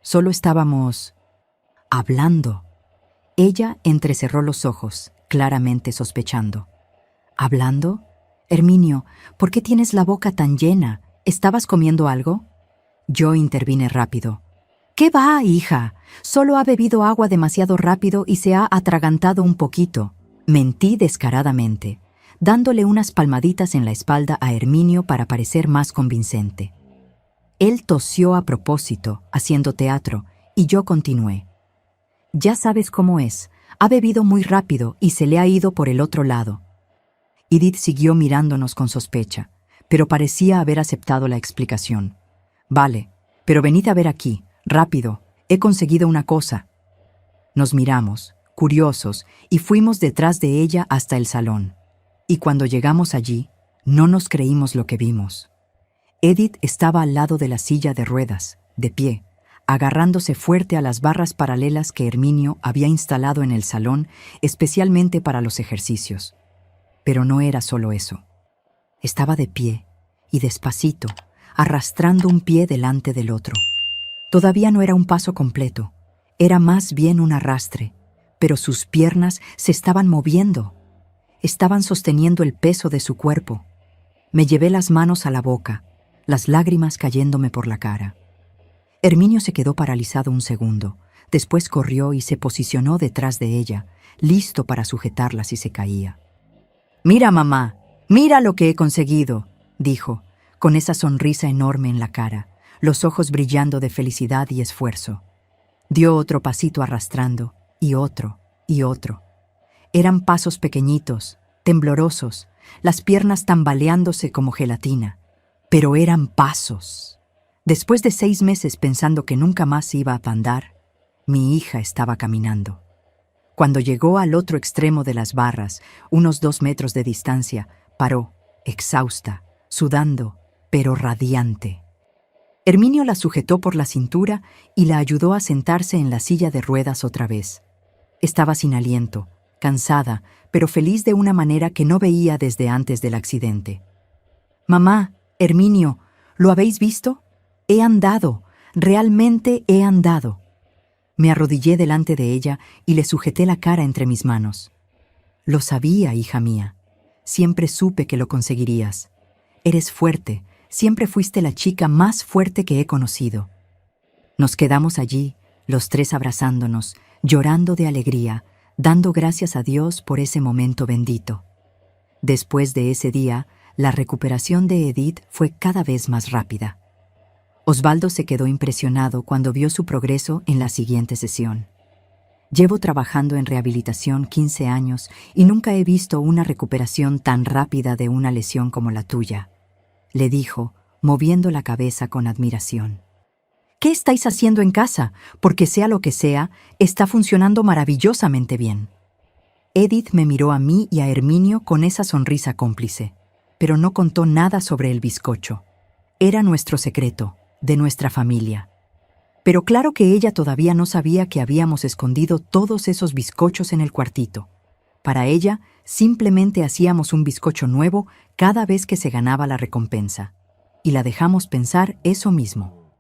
Solo estábamos hablando». Ella entrecerró los ojos, claramente sospechando. «¿Hablando? Herminio, ¿por qué tienes la boca tan llena? ¿Estabas comiendo algo?». Yo intervine rápido. «¿Qué va, hija? Solo ha bebido agua demasiado rápido y se ha atragantado un poquito». Mentí descaradamente, dándole unas palmaditas en la espalda a Herminio para parecer más convincente. Él tosió a propósito, haciendo teatro, y yo continué. «Ya sabes cómo es. Ha bebido muy rápido y se le ha ido por el otro lado». Edith siguió mirándonos con sospecha, pero parecía haber aceptado la explicación. «Vale, pero venid a ver aquí, rápido, he conseguido una cosa». Nos miramos, curiosos, y fuimos detrás de ella hasta el salón. Y cuando llegamos allí, no nos creímos lo que vimos. Edith estaba al lado de la silla de ruedas, de pie, agarrándose fuerte a las barras paralelas que Herminio había instalado en el salón especialmente para los ejercicios. Pero no era solo eso. Estaba de pie y despacito, arrastrando un pie delante del otro. Todavía no era un paso completo, era más bien un arrastre, pero sus piernas se estaban moviendo. Estaban sosteniendo el peso de su cuerpo. Me llevé las manos a la boca, las lágrimas cayéndome por la cara. Herminio se quedó paralizado un segundo, después corrió y se posicionó detrás de ella, listo para sujetarla si se caía. «Mira, mamá, mira lo que he conseguido», dijo, con esa sonrisa enorme en la cara, los ojos brillando de felicidad y esfuerzo. Dio otro pasito arrastrando, y otro, y otro. Eran pasos pequeñitos, temblorosos, las piernas tambaleándose como gelatina, pero eran pasos. Después de 6 meses pensando que nunca más iba a andar, mi hija estaba caminando. Cuando llegó al otro extremo de las barras, unos 2 metros de distancia, paró, exhausta, sudando, pero radiante. Herminio la sujetó por la cintura y la ayudó a sentarse en la silla de ruedas otra vez. Estaba sin aliento, cansada, pero feliz de una manera que no veía desde antes del accidente. «Mamá, Herminio, ¿lo habéis visto? He andado, realmente he andado». Me arrodillé delante de ella y le sujeté la cara entre mis manos. «Lo sabía, hija mía. Siempre supe que lo conseguirías. Eres fuerte, siempre fuiste la chica más fuerte que he conocido». Nos quedamos allí, los 3 abrazándonos, llorando de alegría, dando gracias a Dios por ese momento bendito. Después de ese día, la recuperación de Edith fue cada vez más rápida. Osvaldo se quedó impresionado cuando vio su progreso en la siguiente sesión. «Llevo trabajando en rehabilitación 15 años y nunca he visto una recuperación tan rápida de una lesión como la tuya», le dijo, moviendo la cabeza con admiración. «¿Qué estáis haciendo en casa? Porque sea lo que sea, está funcionando maravillosamente bien». Edith me miró a mí y a Herminio con esa sonrisa cómplice, pero no contó nada sobre el bizcocho. Era nuestro secreto, de nuestra familia. Pero claro que ella todavía no sabía que habíamos escondido todos esos bizcochos en el cuartito. Para ella, simplemente hacíamos un bizcocho nuevo cada vez que se ganaba la recompensa. Y la dejamos pensar eso mismo.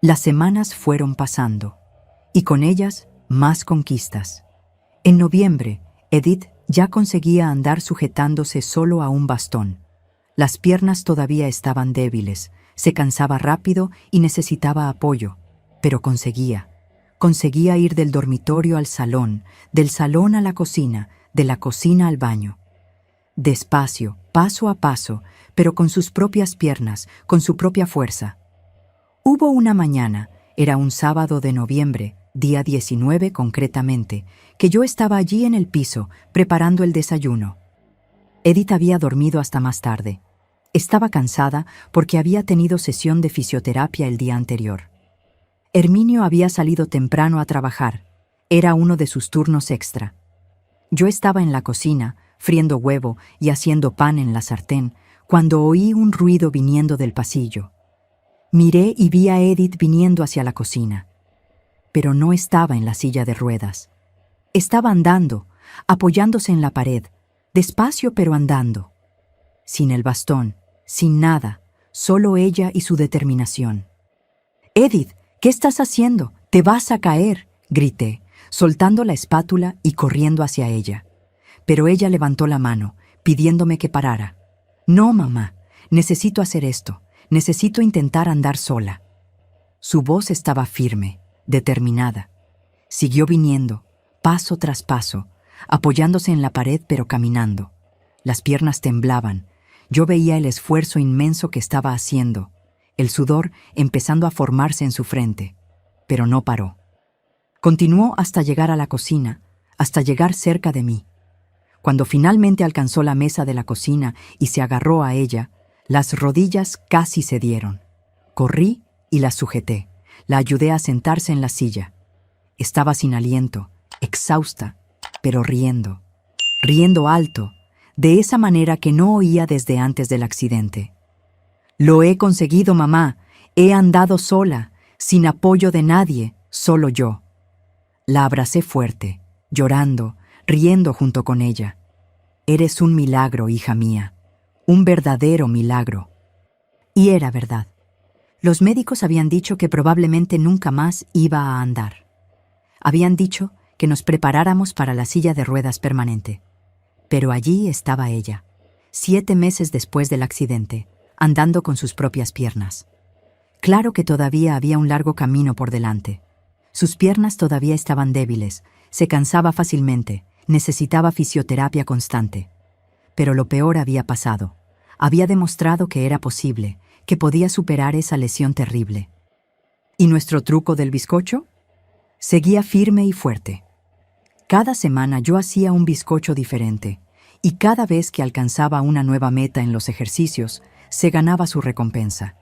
Las semanas fueron pasando, y con ellas más conquistas. En noviembre, Edith ya conseguía andar sujetándose solo a un bastón. Las piernas todavía estaban débiles, se cansaba rápido y necesitaba apoyo, pero conseguía ir del dormitorio al salón, del salón a la cocina, de la cocina al baño. Despacio, paso a paso, pero con sus propias piernas, con su propia fuerza. Hubo una mañana, era un sábado de noviembre, día 19 concretamente, que yo estaba allí en el piso, preparando el desayuno. Edith había dormido hasta más tarde. Estaba cansada porque había tenido sesión de fisioterapia el día anterior. Herminio había salido temprano a trabajar. Era uno de sus turnos extra. Yo estaba en la cocina, friendo huevo y haciendo pan en la sartén, cuando oí un ruido viniendo del pasillo. Miré y vi a Edith viniendo hacia la cocina. Pero no estaba en la silla de ruedas. Estaba andando, apoyándose en la pared, despacio pero andando. Sin el bastón, sin nada, solo ella y su determinación. «Edith, ¿qué estás haciendo? ¡Te vas a caer!», grité, soltando la espátula y corriendo hacia ella. Pero ella levantó la mano, pidiéndome que parara. «No, mamá, necesito hacer esto, necesito intentar andar sola». Su voz estaba firme, determinada. Siguió viniendo, paso tras paso, apoyándose en la pared pero caminando. Las piernas temblaban. Yo veía el esfuerzo inmenso que estaba haciendo, el sudor empezando a formarse en su frente, pero no paró. Continuó hasta llegar a la cocina, hasta llegar cerca de mí. Cuando finalmente alcanzó la mesa de la cocina y se agarró a ella, Las rodillas casi cedieron. Corrí y la sujeté. La ayudé a sentarse en la silla. Estaba sin aliento, exhausta, pero riendo. Riendo alto, de esa manera que no oía desde antes del accidente. «Lo he conseguido, mamá. He andado sola, sin apoyo de nadie, solo yo». La abracé fuerte, llorando, riendo junto con ella. «Eres un milagro, hija mía. Un verdadero milagro». Y era verdad. Los médicos habían dicho que probablemente nunca más iba a andar. Habían dicho que nos preparáramos para la silla de ruedas permanente. Pero allí estaba ella, 7 meses después del accidente, andando con sus propias piernas. Claro que todavía había un largo camino por delante. Sus piernas todavía estaban débiles, se cansaba fácilmente, necesitaba fisioterapia constante. Pero lo peor había pasado. Había demostrado que era posible, que podía superar esa lesión terrible. ¿Y nuestro truco del bizcocho? Seguía firme y fuerte. Cada semana yo hacía un bizcocho diferente, y cada vez que alcanzaba una nueva meta en los ejercicios, se ganaba su recompensa.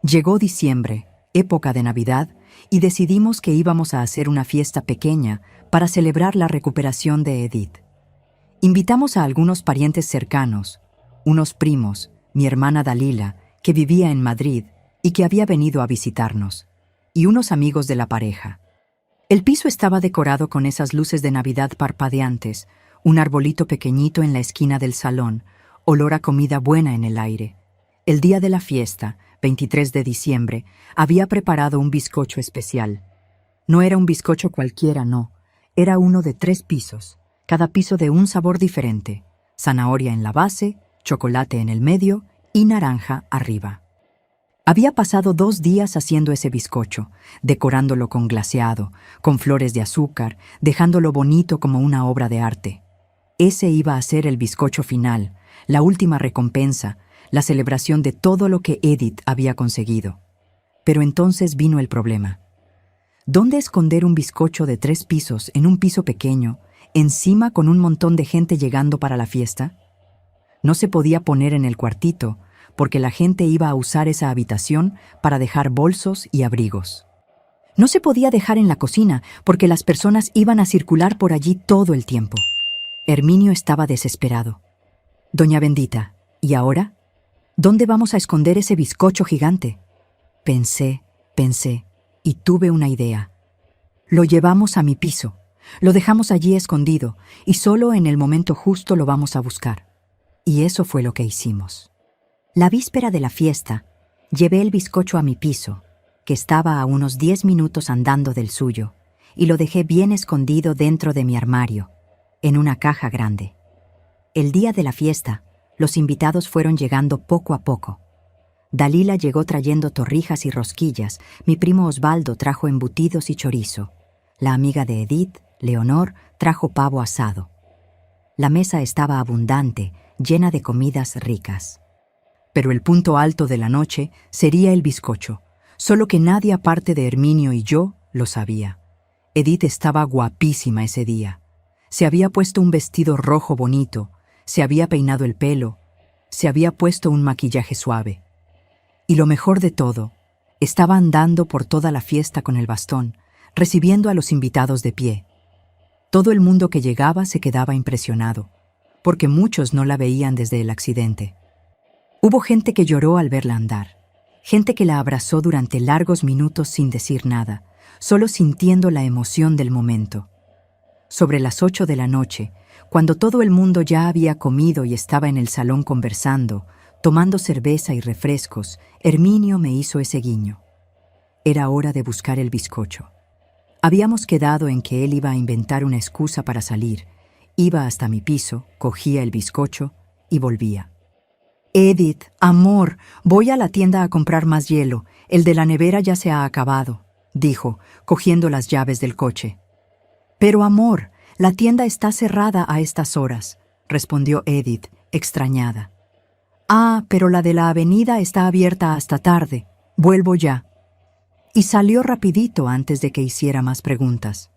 Llegó diciembre, época de Navidad, y decidimos que íbamos a hacer una fiesta pequeña para celebrar la recuperación de Edith. Invitamos a algunos parientes cercanos, unos primos, mi hermana Dalila, que vivía en Madrid y que había venido a visitarnos, y unos amigos de la pareja. El piso estaba decorado con esas luces de Navidad parpadeantes, un arbolito pequeñito en la esquina del salón, olor a comida buena en el aire. El día de la fiesta, 23 de diciembre, había preparado un bizcocho especial. No era un bizcocho cualquiera, no. Era uno de 3 pisos, cada piso de un sabor diferente: zanahoria en la base, chocolate en el medio y naranja arriba. Había pasado 2 días haciendo ese bizcocho, decorándolo con glaseado, con flores de azúcar, dejándolo bonito como una obra de arte. Ese iba a ser el bizcocho final, la última recompensa, la celebración de todo lo que Edith había conseguido. Pero entonces vino el problema. ¿Dónde esconder un bizcocho de 3 pisos en un piso pequeño, encima con un montón de gente llegando para la fiesta? No se podía poner en el cuartito, porque la gente iba a usar esa habitación para dejar bolsos y abrigos. No se podía dejar en la cocina, porque las personas iban a circular por allí todo el tiempo. Herminio estaba desesperado. «Doña Bendita, ¿y ahora? ¿Dónde vamos a esconder ese bizcocho gigante?» Pensé, y tuve una idea. «Lo llevamos a mi piso, lo dejamos allí escondido, y solo en el momento justo lo vamos a buscar». Y eso fue lo que hicimos. La víspera de la fiesta, llevé el bizcocho a mi piso, que estaba a unos 10 minutos andando del suyo, y lo dejé bien escondido dentro de mi armario, en una caja grande. El día de la fiesta, los invitados fueron llegando poco a poco. Dalila llegó trayendo torrijas y rosquillas, mi primo Osvaldo trajo embutidos y chorizo. La amiga de Edith, Leonor, trajo pavo asado. La mesa estaba abundante, llena de comidas ricas. Pero el punto alto de la noche sería el bizcocho, solo que nadie aparte de Herminio y yo lo sabía. Edith estaba guapísima ese día. Se había puesto un vestido rojo bonito, se había peinado el pelo, se había puesto un maquillaje suave. Y lo mejor de todo, estaba andando por toda la fiesta con el bastón, recibiendo a los invitados de pie. Todo el mundo que llegaba se quedaba impresionado, porque muchos no la veían desde el accidente. Hubo gente que lloró al verla andar, gente que la abrazó durante largos minutos sin decir nada, solo sintiendo la emoción del momento. Sobre las 8 de la noche, cuando todo el mundo ya había comido y estaba en el salón conversando, tomando cerveza y refrescos, Herminio me hizo ese guiño. Era hora de buscar el bizcocho. Habíamos quedado en que él iba a inventar una excusa para salir. Iba hasta mi piso, cogía el bizcocho y volvía. «Edith, amor, voy a la tienda a comprar más hielo. El de la nevera ya se ha acabado», dijo, cogiendo las llaves del coche. «Pero amor, la tienda está cerrada a estas horas», respondió Edith, extrañada. «Ah, pero la de la avenida está abierta hasta tarde. Vuelvo ya». Y salió rapidito antes de que hiciera más preguntas.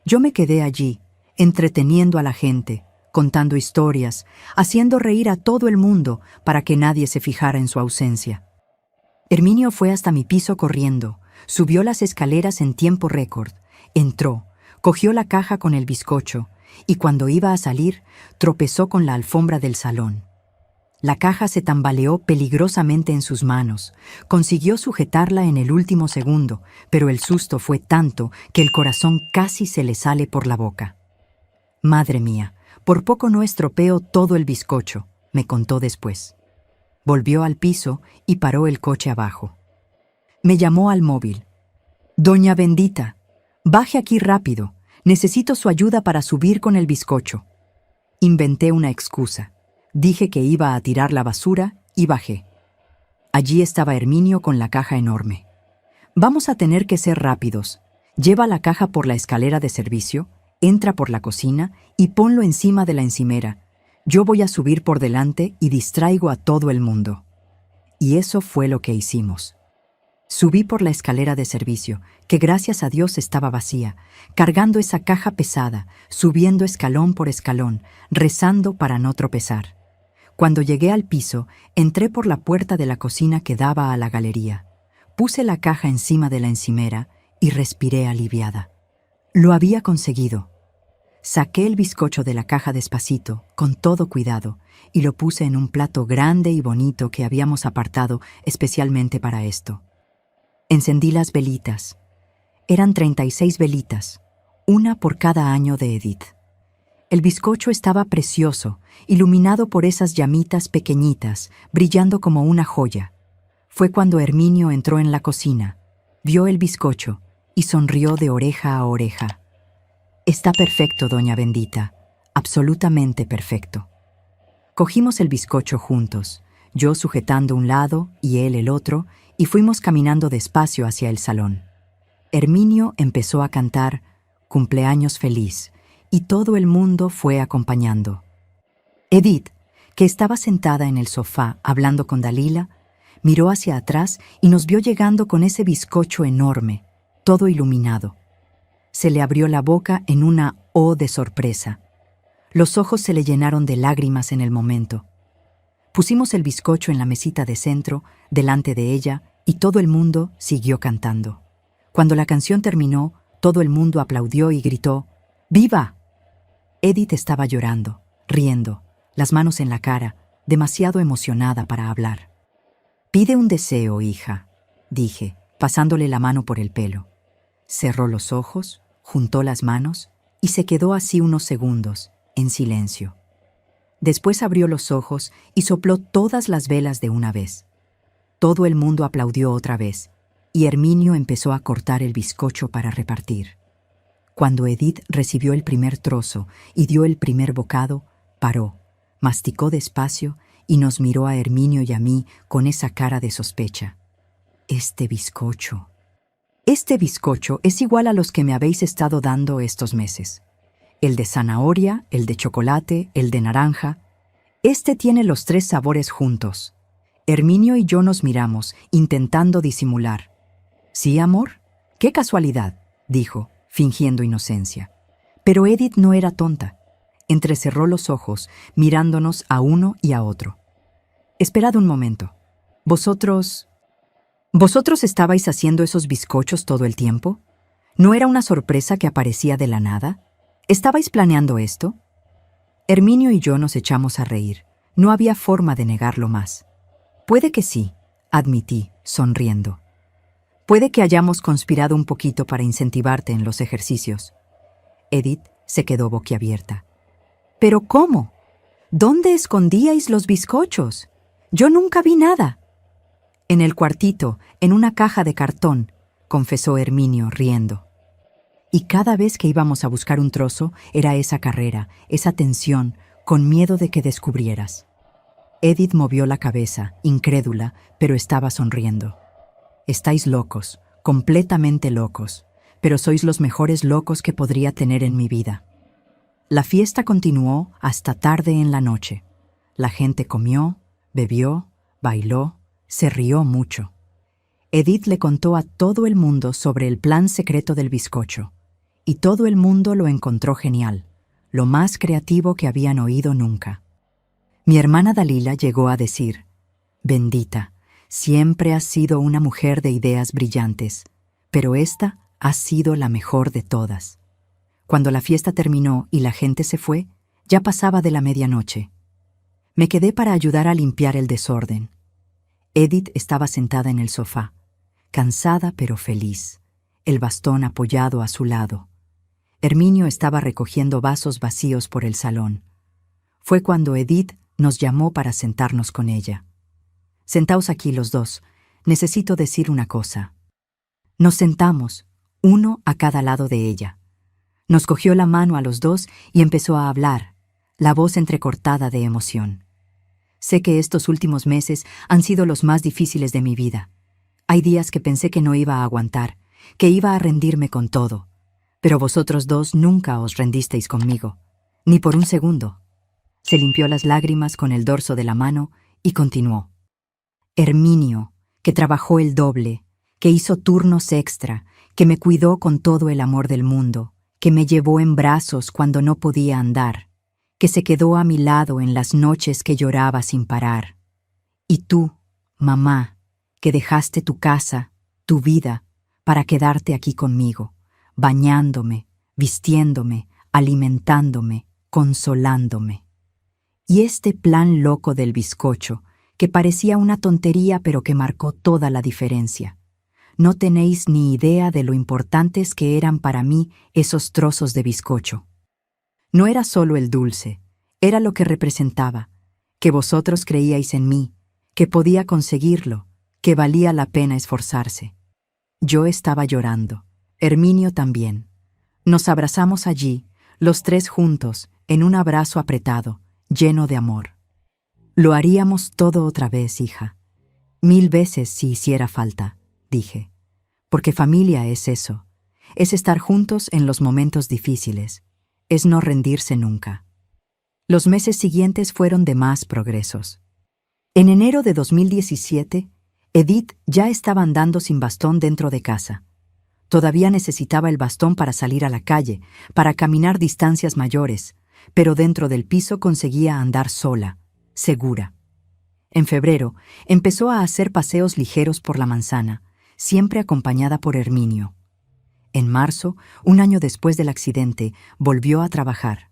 Yo me quedé allí, entreteniendo a la gente, contando historias, haciendo reír a todo el mundo para que nadie se fijara en su ausencia. Herminio fue hasta mi piso corriendo, subió las escaleras en tiempo récord, entró, cogió la caja con el bizcocho y cuando iba a salir, tropezó con la alfombra del salón. La caja se tambaleó peligrosamente en sus manos. Consiguió sujetarla en el último segundo, pero el susto fue tanto que el corazón casi se le sale por la boca. «Madre mía, por poco no estropeo todo el bizcocho», me contó después. Volvió al piso y paró el coche abajo. Me llamó al móvil. «Doña Bendita, baje aquí rápido. Necesito su ayuda para subir con el bizcocho». Inventé una excusa. Dije que iba a tirar la basura y bajé. Allí estaba Herminio con la caja enorme. «Vamos a tener que ser rápidos. Lleva la caja por la escalera de servicio, entra por la cocina y ponlo encima de la encimera. Yo voy a subir por delante y distraigo a todo el mundo». Y eso fue lo que hicimos. Subí por la escalera de servicio, que gracias a Dios estaba vacía, cargando esa caja pesada, subiendo escalón por escalón, rezando para no tropezar. Cuando llegué al piso, entré por la puerta de la cocina que daba a la galería. Puse la caja encima de la encimera y respiré aliviada. Lo había conseguido. Saqué el bizcocho de la caja despacito, con todo cuidado, y lo puse en un plato grande y bonito que habíamos apartado especialmente para esto. Encendí las velitas. Eran 36 velitas, una por cada año de Edith. El bizcocho estaba precioso, iluminado por esas llamitas pequeñitas, brillando como una joya. Fue cuando Herminio entró en la cocina, vio el bizcocho y sonrió de oreja a oreja. «Está perfecto, doña Bendita, absolutamente perfecto». Cogimos el bizcocho juntos, yo sujetando un lado y él el otro, y fuimos caminando despacio hacia el salón. Herminio empezó a cantar «Cumpleaños feliz», y todo el mundo fue acompañando. Edith, que estaba sentada en el sofá hablando con Dalila, miró hacia atrás y nos vio llegando con ese bizcocho enorme, todo iluminado. Se le abrió la boca en una O de sorpresa. Los ojos se le llenaron de lágrimas en el momento. Pusimos el bizcocho en la mesita de centro, delante de ella, y todo el mundo siguió cantando. Cuando la canción terminó, todo el mundo aplaudió y gritó «¡Viva!». Edith estaba llorando, riendo, las manos en la cara, demasiado emocionada para hablar. «Pide un deseo, hija», dije, pasándole la mano por el pelo. Cerró los ojos, juntó las manos y se quedó así unos segundos, en silencio. Después abrió los ojos y sopló todas las velas de una vez. Todo el mundo aplaudió otra vez, y Herminio empezó a cortar el bizcocho para repartir. Cuando Edith recibió el primer trozo y dio el primer bocado, paró, masticó despacio y nos miró a Herminio y a mí con esa cara de sospecha. Este bizcocho es igual a los que me habéis estado dando estos meses. El de zanahoria, el de chocolate, el de naranja. Este tiene los 3 sabores juntos». Herminio y yo nos miramos, intentando disimular. «¿Sí, amor? ¡Qué casualidad!», dijo, fingiendo inocencia. Pero Edith no era tonta. Entrecerró los ojos, mirándonos a uno y a otro. «Esperad un momento. ¿Vosotros estabais haciendo esos bizcochos todo el tiempo? ¿No era una sorpresa que aparecía de la nada? ¿Estabais planeando esto?». Herminio y yo nos echamos a reír. No había forma de negarlo más. «Puede que sí», admití, sonriendo. «Puede que hayamos conspirado un poquito para incentivarte en los ejercicios». Edith se quedó boquiabierta. «¿Pero cómo? ¿Dónde escondíais los bizcochos? Yo nunca vi nada». «En el cuartito, en una caja de cartón», confesó Herminio, riendo. Y cada vez que íbamos a buscar un trozo, era esa carrera, esa tensión, con miedo de que descubrieras. Edith movió la cabeza, incrédula, pero estaba sonriendo. «Estáis locos, completamente locos, pero sois los mejores locos que podría tener en mi vida». La fiesta continuó hasta tarde en la noche. La gente comió, bebió, bailó, se rió mucho. Edith le contó a todo el mundo sobre el plan secreto del bizcocho, y todo el mundo lo encontró genial. lo más creativo que habían oído nunca. Mi hermana Dalila llegó a decir: «Bendita, siempre has sido una mujer de ideas brillantes, pero esta ha sido la mejor de todas». Cuando la fiesta terminó y la gente se fue, ya pasaba de la medianoche. Me quedé para ayudar a limpiar el desorden. Edith estaba sentada en el sofá, cansada pero feliz, el bastón apoyado a su lado. Herminio estaba recogiendo vasos vacíos por el salón. Fue cuando Edith nos llamó para sentarnos con ella. «Sentaos aquí los dos, necesito decir una cosa». Nos sentamos, uno a cada lado de ella. Nos cogió la mano a los dos y empezó a hablar, la voz entrecortada de emoción. «Sé que estos últimos meses han sido los más difíciles de mi vida. Hay días que pensé que no iba a aguantar, que iba a rendirme con todo. Pero vosotros dos nunca os rendisteis conmigo, ni por un segundo». Se limpió las lágrimas con el dorso de la mano y continuó. «Herminio, que trabajó el doble, que hizo turnos extra, que me cuidó con todo el amor del mundo, que me llevó en brazos cuando no podía andar, que se quedó a mi lado en las noches que lloraba sin parar. Y tú, mamá, que dejaste tu casa, tu vida, para quedarte aquí conmigo, bañándome, vistiéndome, alimentándome, consolándome. Y este plan loco del bizcocho, que parecía una tontería pero que marcó toda la diferencia. No tenéis ni idea de lo importantes que eran para mí esos trozos de bizcocho. No era solo el dulce, era lo que representaba, que vosotros creíais en mí, que podía conseguirlo, que valía la pena esforzarse». Yo estaba llorando, Herminio también. Nos abrazamos allí, los tres juntos, en un abrazo apretado, lleno de amor. «Lo haríamos todo otra vez, hija. 1000 veces si hiciera falta», dije. «Porque familia es eso, es estar juntos en los momentos difíciles, es no rendirse nunca». Los meses siguientes fueron de más progresos. En enero de 2017, Edith ya estaba andando sin bastón dentro de casa. Todavía necesitaba el bastón para salir a la calle, para caminar distancias mayores, pero dentro del piso conseguía andar sola, segura. En febrero, empezó a hacer paseos ligeros por la manzana, siempre acompañada por Herminio. En marzo, un año después del accidente, volvió a trabajar.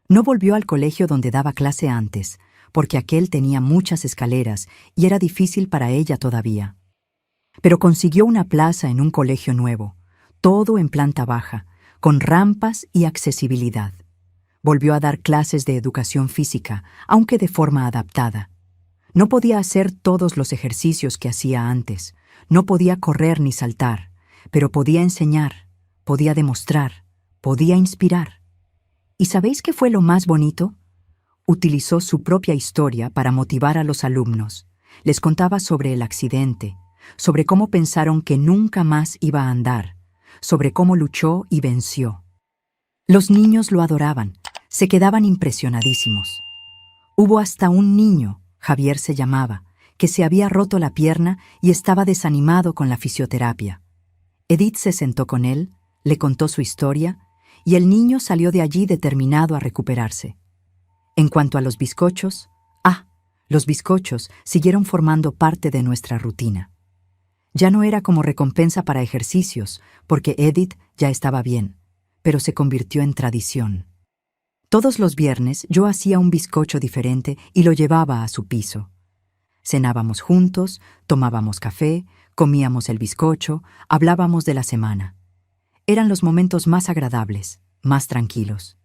No volvió al colegio donde daba clase antes, porque aquel tenía muchas escaleras y era difícil para ella todavía. Pero consiguió una plaza en un colegio nuevo, todo en planta baja, con rampas y accesibilidad. Volvió a dar clases de educación física, aunque de forma adaptada. No podía hacer todos los ejercicios que hacía antes, no podía correr ni saltar, pero podía enseñar, podía demostrar, podía inspirar. ¿Y sabéis qué fue lo más bonito? Utilizó su propia historia para motivar a los alumnos. Les contaba sobre el accidente, sobre cómo pensaron que nunca más iba a andar, sobre cómo luchó y venció. Los niños lo adoraban, se quedaban impresionadísimos. Hubo hasta un niño, Javier se llamaba, que se había roto la pierna y estaba desanimado con la fisioterapia. Edith se sentó con él, le contó su historia, y el niño salió de allí determinado a recuperarse. En cuanto a los bizcochos, los bizcochos siguieron formando parte de nuestra rutina. Ya no era como recompensa para ejercicios, porque Edith ya estaba bien, pero se convirtió en tradición. Todos los viernes yo hacía un bizcocho diferente y lo llevaba a su piso. Cenábamos juntos, tomábamos café, comíamos el bizcocho, hablábamos de la semana. Eran los momentos más agradables, más tranquilos.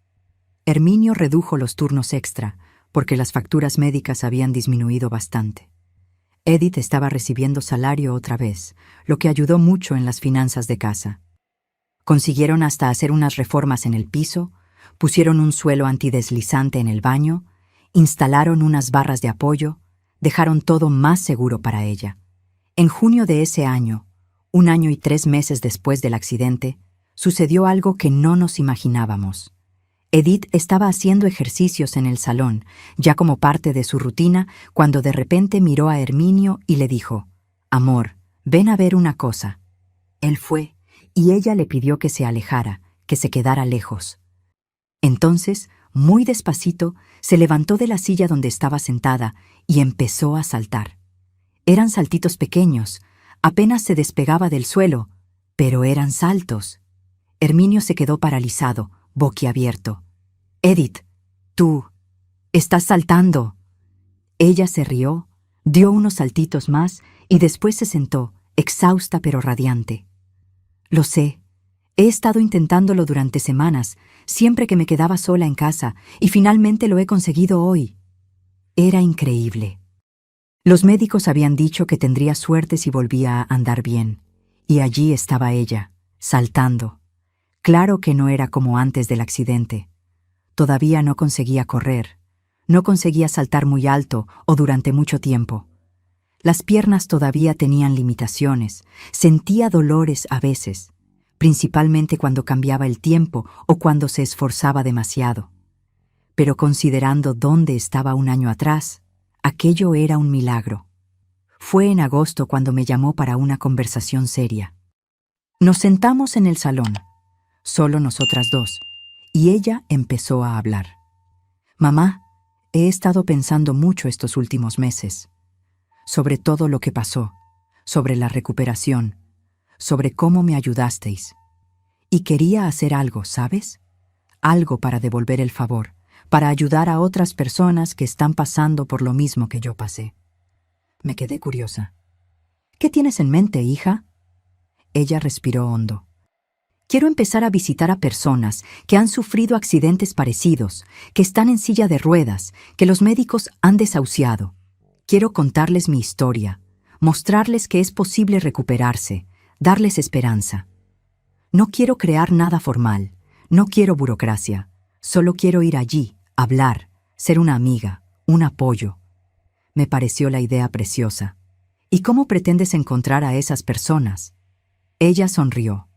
Herminio redujo los turnos extra, porque las facturas médicas habían disminuido bastante. Edith estaba recibiendo salario otra vez, lo que ayudó mucho en las finanzas de casa. Consiguieron hasta hacer unas reformas en el piso, pusieron un suelo antideslizante en el baño, instalaron unas barras de apoyo, dejaron todo más seguro para ella. En junio de ese año, 1 año y 3 meses después del accidente, sucedió algo que no nos imaginábamos. Edith estaba haciendo ejercicios en el salón, ya como parte de su rutina, cuando de repente miró a Herminio y le dijo: «Amor, ven a ver una cosa». Él fue, y ella le pidió que se alejara, que se quedara lejos. Entonces, muy despacito, se levantó de la silla donde estaba sentada y empezó a saltar. Eran saltitos pequeños, apenas se despegaba del suelo, pero eran saltos. Herminio se quedó paralizado, boquiabierto. «Edith, tú, estás saltando». Ella se rió, dio unos saltitos más y después se sentó, exhausta pero radiante. «Lo sé. He estado intentándolo durante semanas, siempre que me quedaba sola en casa, y finalmente lo he conseguido hoy». Era increíble. Los médicos habían dicho que tendría suerte si volvía a andar bien, y allí estaba ella, saltando. Claro que no era como antes del accidente. Todavía no conseguía correr, no conseguía saltar muy alto o durante mucho tiempo. Las piernas todavía tenían limitaciones, sentía dolores a veces, principalmente cuando cambiaba el tiempo o cuando se esforzaba demasiado. Pero considerando dónde estaba un año atrás, aquello era un milagro. Fue en agosto cuando me llamó para una conversación seria. Nos sentamos en el salón, solo nosotras dos, y ella empezó a hablar. «Mamá, he estado pensando mucho estos últimos meses, sobre todo lo que pasó, sobre la recuperación, sobre cómo me ayudasteis. Y quería hacer algo, ¿sabes? Algo para devolver el favor, para ayudar a otras personas que están pasando por lo mismo que yo pasé». Me quedé curiosa. «¿Qué tienes en mente, hija?» Ella respiró hondo. «Quiero empezar a visitar a personas que han sufrido accidentes parecidos, que están en silla de ruedas, que los médicos han desahuciado. Quiero contarles mi historia, mostrarles que es posible recuperarse, darles esperanza. No quiero crear nada formal, no quiero burocracia, solo quiero ir allí, hablar, ser una amiga, un apoyo». Me pareció la idea preciosa. «¿Y cómo pretendes encontrar a esas personas?» Ella sonrió.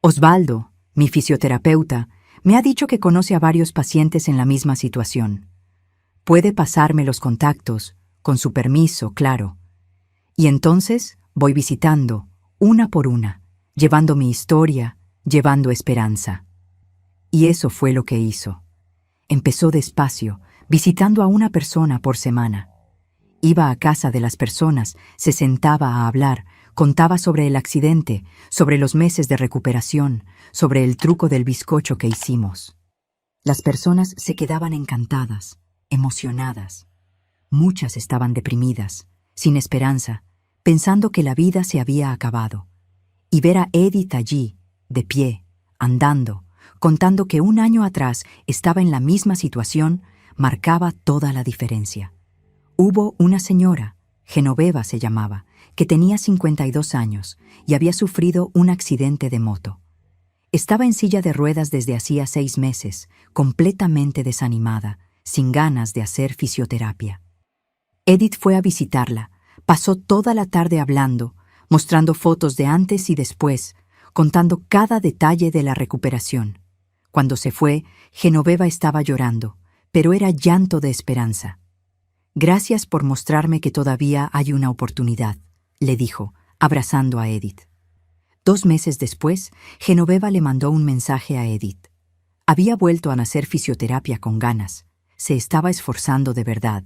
«Osvaldo, mi fisioterapeuta, me ha dicho que conoce a varios pacientes en la misma situación. Puede pasarme los contactos, con su permiso, claro. Y entonces voy visitando, una por una, llevando mi historia, llevando esperanza». Y eso fue lo que hizo. Empezó despacio, visitando a una persona por semana. Iba a casa de las personas, se sentaba a hablar, contaba sobre el accidente, sobre los meses de recuperación, sobre el truco del bizcocho que hicimos. Las personas se quedaban encantadas, emocionadas. Muchas estaban deprimidas, sin esperanza, pensando que la vida se había acabado. Y ver a Edith allí, de pie, andando, contando que un año atrás estaba en la misma situación, marcaba toda la diferencia. Hubo una señora, Genoveva se llamaba, que tenía 52 años y había sufrido un accidente de moto. Estaba en silla de ruedas desde hacía 6 meses, completamente desanimada, sin ganas de hacer fisioterapia. Edith fue a visitarla, pasó toda la tarde hablando, mostrando fotos de antes y después, contando cada detalle de la recuperación. Cuando se fue, Genoveva estaba llorando, pero era llanto de esperanza. «Gracias por mostrarme que todavía hay una oportunidad», le dijo, abrazando a Edith. 2 meses después, Genoveva le mandó un mensaje a Edith. Había vuelto a hacer fisioterapia con ganas, se estaba esforzando de verdad,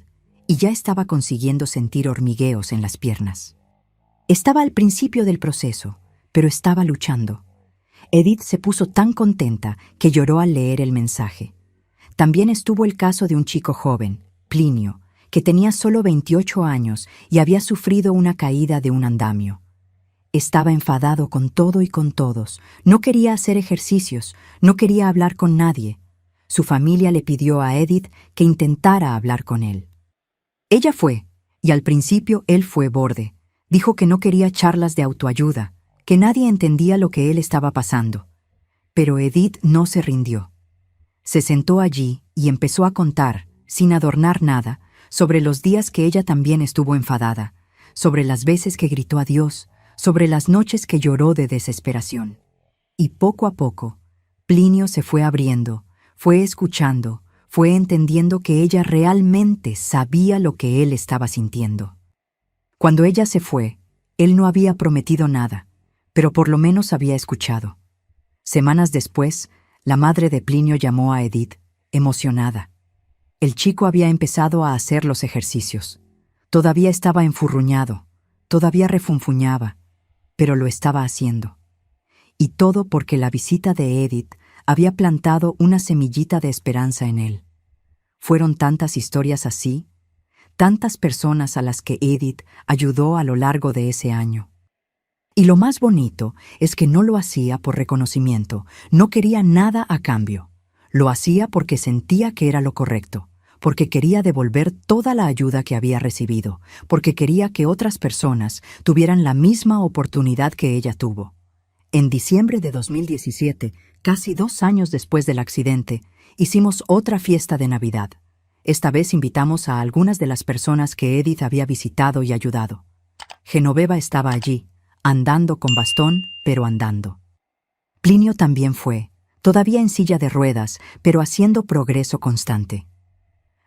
y ya estaba consiguiendo sentir hormigueos en las piernas. Estaba al principio del proceso, pero estaba luchando. Edith se puso tan contenta que lloró al leer el mensaje. También estuvo el caso de un chico joven, Plinio, que tenía solo 28 años y había sufrido una caída de un andamio. Estaba enfadado con todo y con todos, no quería hacer ejercicios, no quería hablar con nadie. Su familia le pidió a Edith que intentara hablar con él. Ella fue, y al principio él fue borde. Dijo que no quería charlas de autoayuda, que nadie entendía lo que él estaba pasando. Pero Edith no se rindió. Se sentó allí y empezó a contar, sin adornar nada, sobre los días que ella también estuvo enfadada, sobre las veces que gritó a Dios, sobre las noches que lloró de desesperación. Y poco a poco, Plinio se fue abriendo, fue escuchando, fue entendiendo que ella realmente sabía lo que él estaba sintiendo. Cuando ella se fue, él no había prometido nada, pero por lo menos había escuchado. Semanas después, la madre de Plinio llamó a Edith, emocionada. El chico había empezado a hacer los ejercicios. Todavía estaba enfurruñado, todavía refunfuñaba, pero lo estaba haciendo. Y todo porque la visita de Edith había plantado una semillita de esperanza en él. Fueron tantas historias así, tantas personas a las que Edith ayudó a lo largo de ese año. Y lo más bonito es que no lo hacía por reconocimiento, no quería nada a cambio. Lo hacía porque sentía que era lo correcto, porque quería devolver toda la ayuda que había recibido, porque quería que otras personas tuvieran la misma oportunidad que ella tuvo. En diciembre de 2017, casi 2 años después del accidente, hicimos otra fiesta de Navidad. Esta vez invitamos a algunas de las personas que Edith había visitado y ayudado. Genoveva estaba allí, andando con bastón, pero andando. Plinio también fue, todavía en silla de ruedas, pero haciendo progreso constante.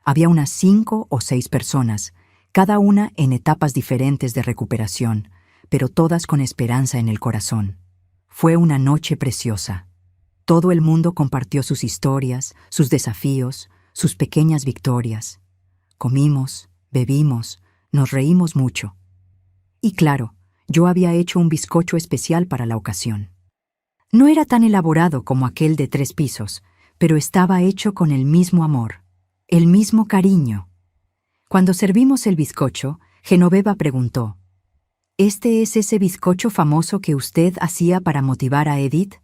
Había unas 5 o 6 personas, cada una en etapas diferentes de recuperación, pero todas con esperanza en el corazón. Fue una noche preciosa. Todo el mundo compartió sus historias, sus desafíos, sus pequeñas victorias. Comimos, bebimos, nos reímos mucho. Y claro, yo había hecho un bizcocho especial para la ocasión. No era tan elaborado como aquel de 3 pisos, pero estaba hecho con el mismo amor, el mismo cariño. Cuando servimos el bizcocho, Genoveva preguntó: ¿Este es ese bizcocho famoso que usted hacía para motivar a Edith?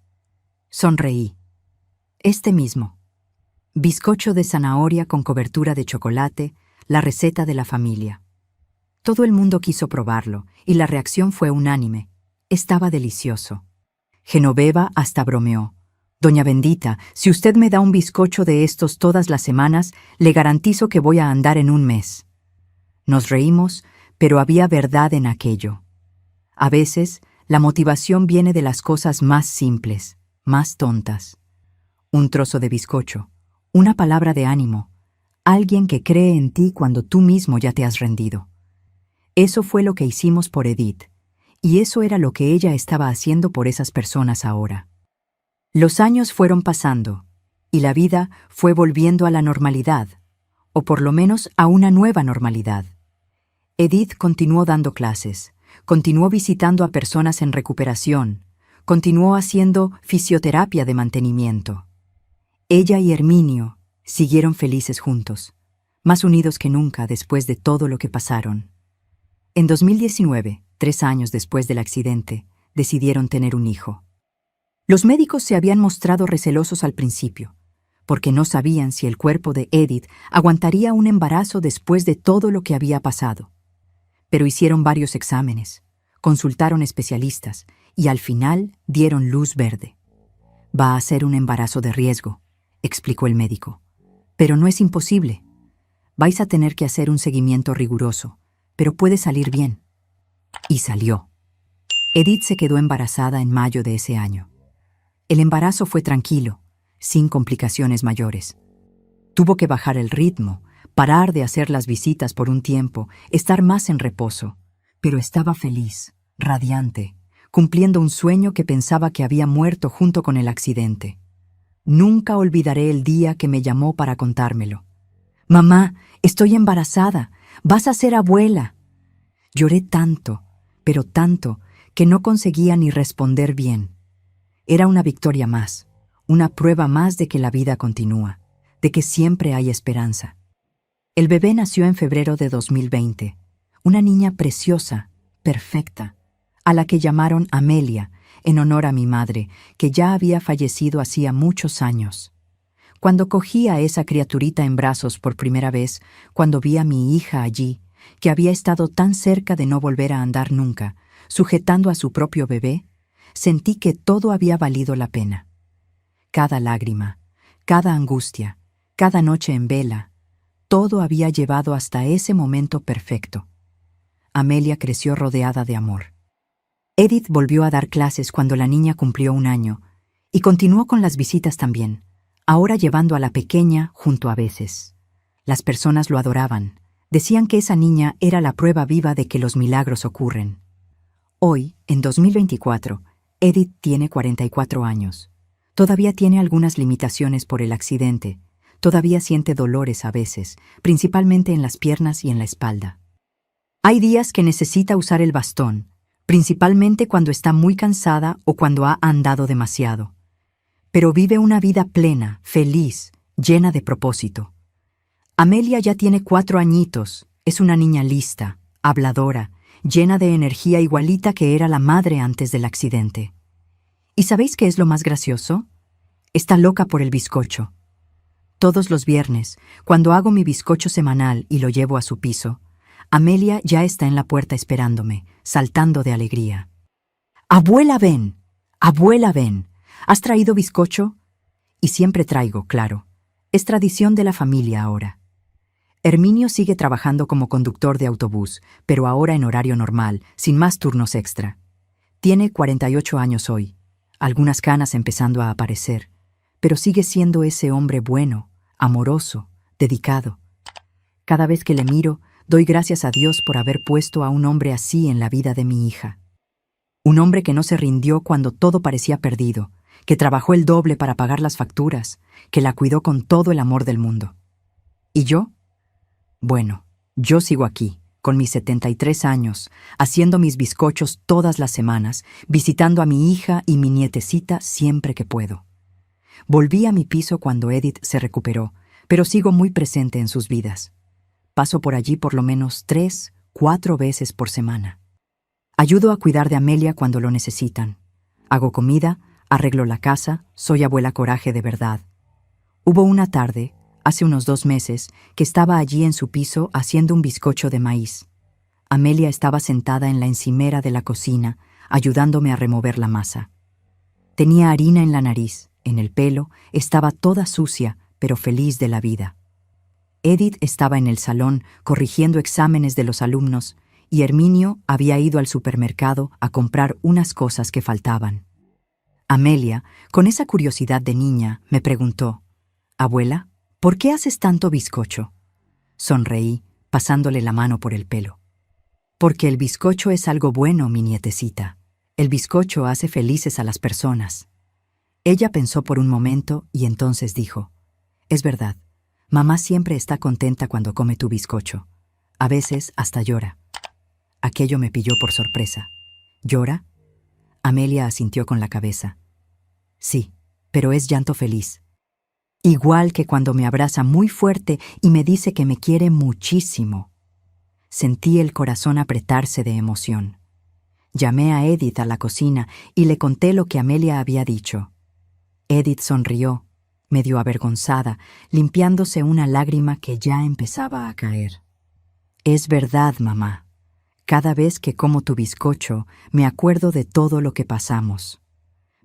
Sonreí. Este mismo. Bizcocho de zanahoria con cobertura de chocolate, la receta de la familia. Todo el mundo quiso probarlo, y la reacción fue unánime. Estaba delicioso. Genoveva hasta bromeó. Doña Bendita, si usted me da un bizcocho de estos todas las semanas, le garantizo que voy a andar en un mes. Nos reímos, pero había verdad en aquello. A veces, la motivación viene de las cosas más simples, más tontas. Un trozo de bizcocho, una palabra de ánimo, alguien que cree en ti cuando tú mismo ya te has rendido. Eso fue lo que hicimos por Edith, y eso era lo que ella estaba haciendo por esas personas ahora. Los años fueron pasando, y la vida fue volviendo a la normalidad, o por lo menos a una nueva normalidad. Edith continuó dando clases, continuó visitando a personas en recuperación, continuó haciendo fisioterapia de mantenimiento. Ella y Herminio siguieron felices juntos, más unidos que nunca después de todo lo que pasaron. En 2019, 3 años después del accidente, decidieron tener un hijo. Los médicos se habían mostrado recelosos al principio, porque no sabían si el cuerpo de Edith aguantaría un embarazo después de todo lo que había pasado. Pero hicieron varios exámenes, consultaron especialistas y al final dieron luz verde. Va a ser un embarazo de riesgo, explicó el médico. Pero no es imposible. Vais a tener que hacer un seguimiento riguroso, pero puede salir bien. Y salió. Edith se quedó embarazada en mayo de ese año. El embarazo fue tranquilo, sin complicaciones mayores. Tuvo que bajar el ritmo, parar de hacer las visitas por un tiempo, estar más en reposo, pero estaba feliz, radiante, cumpliendo un sueño que pensaba que había muerto junto con el accidente. Nunca olvidaré el día que me llamó para contármelo. «Mamá, estoy embarazada, vas a ser abuela». Lloré tanto, pero tanto, que no conseguía ni responder bien. Era una victoria más, una prueba más de que la vida continúa, de que siempre hay esperanza. El bebé nació en febrero de 2020, una niña preciosa, perfecta, a la que llamaron Amelia, en honor a mi madre, que ya había fallecido hacía muchos años. Cuando cogí a esa criaturita en brazos por primera vez, cuando vi a mi hija allí, que había estado tan cerca de no volver a andar nunca, sujetando a su propio bebé, sentí que todo había valido la pena. Cada lágrima, cada angustia, cada noche en vela, todo había llevado hasta ese momento perfecto. Amelia creció rodeada de amor. Edith volvió a dar clases cuando la niña cumplió 1 año, y continuó con las visitas también, ahora llevando a la pequeña junto a veces. Las personas lo adoraban, decían que esa niña era la prueba viva de que los milagros ocurren. Hoy, en 2024, Edith tiene 44 años. Todavía tiene algunas limitaciones por el accidente, Todavía siente dolores a veces, principalmente en las piernas y en la espalda. Hay días que necesita usar el bastón, principalmente cuando está muy cansada o cuando ha andado demasiado. Pero vive una vida plena, feliz, llena de propósito. Amelia ya tiene 4 añitos, es una niña lista, habladora, llena de energía igualita que era la madre antes del accidente. ¿Y sabéis qué es lo más gracioso? Está loca por el bizcocho. Todos los viernes, cuando hago mi bizcocho semanal y lo llevo a su piso, Amelia ya está en la puerta esperándome, saltando de alegría. ¡Abuela, ven! ¡Abuela, ven! ¿Has traído bizcocho? Y siempre traigo, claro. Es tradición de la familia ahora. Herminio sigue trabajando como conductor de autobús, pero ahora en horario normal, sin más turnos extra. Tiene 48 años hoy, algunas canas empezando a aparecer, pero sigue siendo ese hombre bueno, amoroso, dedicado. Cada vez que le miro, doy gracias a Dios por haber puesto a un hombre así en la vida de mi hija. Un hombre que no se rindió cuando todo parecía perdido, que trabajó el doble para pagar las facturas, que la cuidó con todo el amor del mundo. ¿Y yo? Bueno, yo sigo aquí, con mis 73 años, haciendo mis bizcochos todas las semanas, visitando a mi hija y mi nietecita siempre que puedo. Volví a mi piso cuando Edith se recuperó, pero sigo muy presente en sus vidas. Paso por allí por lo menos 3, 4 veces por semana. Ayudo a cuidar de Amelia cuando lo necesitan. Hago comida, arreglo la casa, soy abuela coraje de verdad. Hubo una tarde, hace unos 2 meses, que estaba allí en su piso haciendo un bizcocho de maíz. Amelia estaba sentada en la encimera de la cocina, ayudándome a remover la masa. Tenía harina en la nariz, en el pelo, estaba toda sucia, pero feliz de la vida. Edith estaba en el salón corrigiendo exámenes de los alumnos y Herminio había ido al supermercado a comprar unas cosas que faltaban. Amelia, con esa curiosidad de niña, me preguntó: «Abuela, ¿por qué haces tanto bizcocho?» Sonreí, pasándole la mano por el pelo. «Porque el bizcocho es algo bueno, mi nietecita. El bizcocho hace felices a las personas». Ella pensó por un momento y entonces dijo: «Es verdad, mamá siempre está contenta cuando come tu bizcocho. A veces hasta llora». Aquello me pilló por sorpresa. ¿Llora? Amelia asintió con la cabeza. Sí, pero es llanto feliz. Igual que cuando me abraza muy fuerte y me dice que me quiere muchísimo. Sentí el corazón apretarse de emoción. Llamé a Edith a la cocina y le conté lo que Amelia había dicho. Edith sonrió, medio avergonzada, limpiándose una lágrima que ya empezaba a caer. «Es verdad, mamá. Cada vez que como tu bizcocho, me acuerdo de todo lo que pasamos.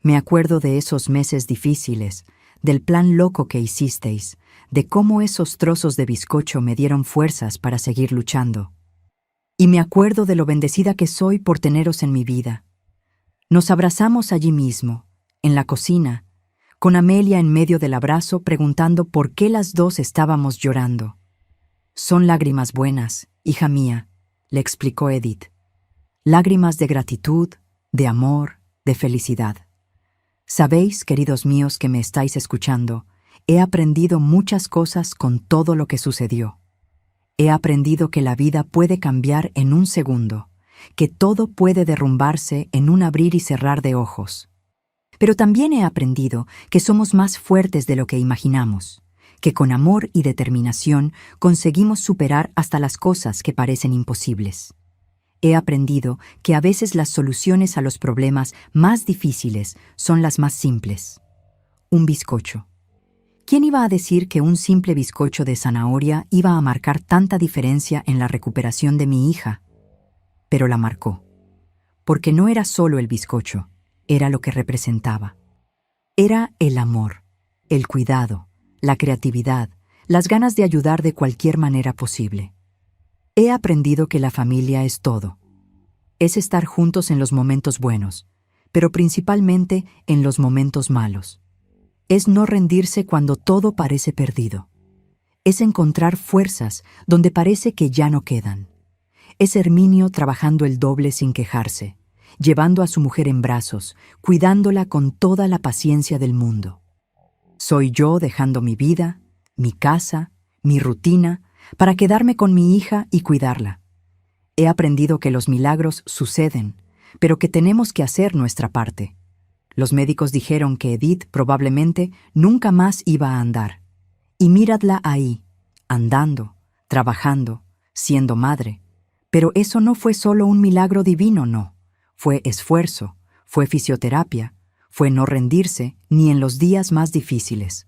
Me acuerdo de esos meses difíciles, del plan loco que hicisteis, de cómo esos trozos de bizcocho me dieron fuerzas para seguir luchando. Y me acuerdo de lo bendecida que soy por teneros en mi vida». Nos abrazamos allí mismo, en la cocina, con Amelia en medio del abrazo preguntando por qué las dos estábamos llorando. «Son lágrimas buenas, hija mía», le explicó Edith. «Lágrimas de gratitud, de amor, de felicidad. Sabéis, queridos míos que me estáis escuchando, he aprendido muchas cosas con todo lo que sucedió. He aprendido que la vida puede cambiar en un segundo, que todo puede derrumbarse en un abrir y cerrar de ojos. Pero también he aprendido que somos más fuertes de lo que imaginamos, que con amor y determinación conseguimos superar hasta las cosas que parecen imposibles. He aprendido que a veces las soluciones a los problemas más difíciles son las más simples. Un bizcocho. ¿Quién iba a decir que un simple bizcocho de zanahoria iba a marcar tanta diferencia en la recuperación de mi hija? Pero la marcó. Porque no era solo el bizcocho, era lo que representaba. Era el amor, el cuidado, la creatividad, las ganas de ayudar de cualquier manera posible. He aprendido que la familia es todo. Es estar juntos en los momentos buenos, pero principalmente en los momentos malos. Es no rendirse cuando todo parece perdido. Es encontrar fuerzas donde parece que ya no quedan. Es Herminio trabajando el doble sin quejarse, llevando a su mujer en brazos, cuidándola con toda la paciencia del mundo. Soy yo dejando mi vida, mi casa, mi rutina, para quedarme con mi hija y cuidarla. He aprendido que los milagros suceden, pero que tenemos que hacer nuestra parte. Los médicos dijeron que Edith probablemente nunca más iba a andar. Y míradla ahí, andando, trabajando, siendo madre. Pero eso no fue solo un milagro divino, no. Fue esfuerzo, fue fisioterapia, fue no rendirse ni en los días más difíciles.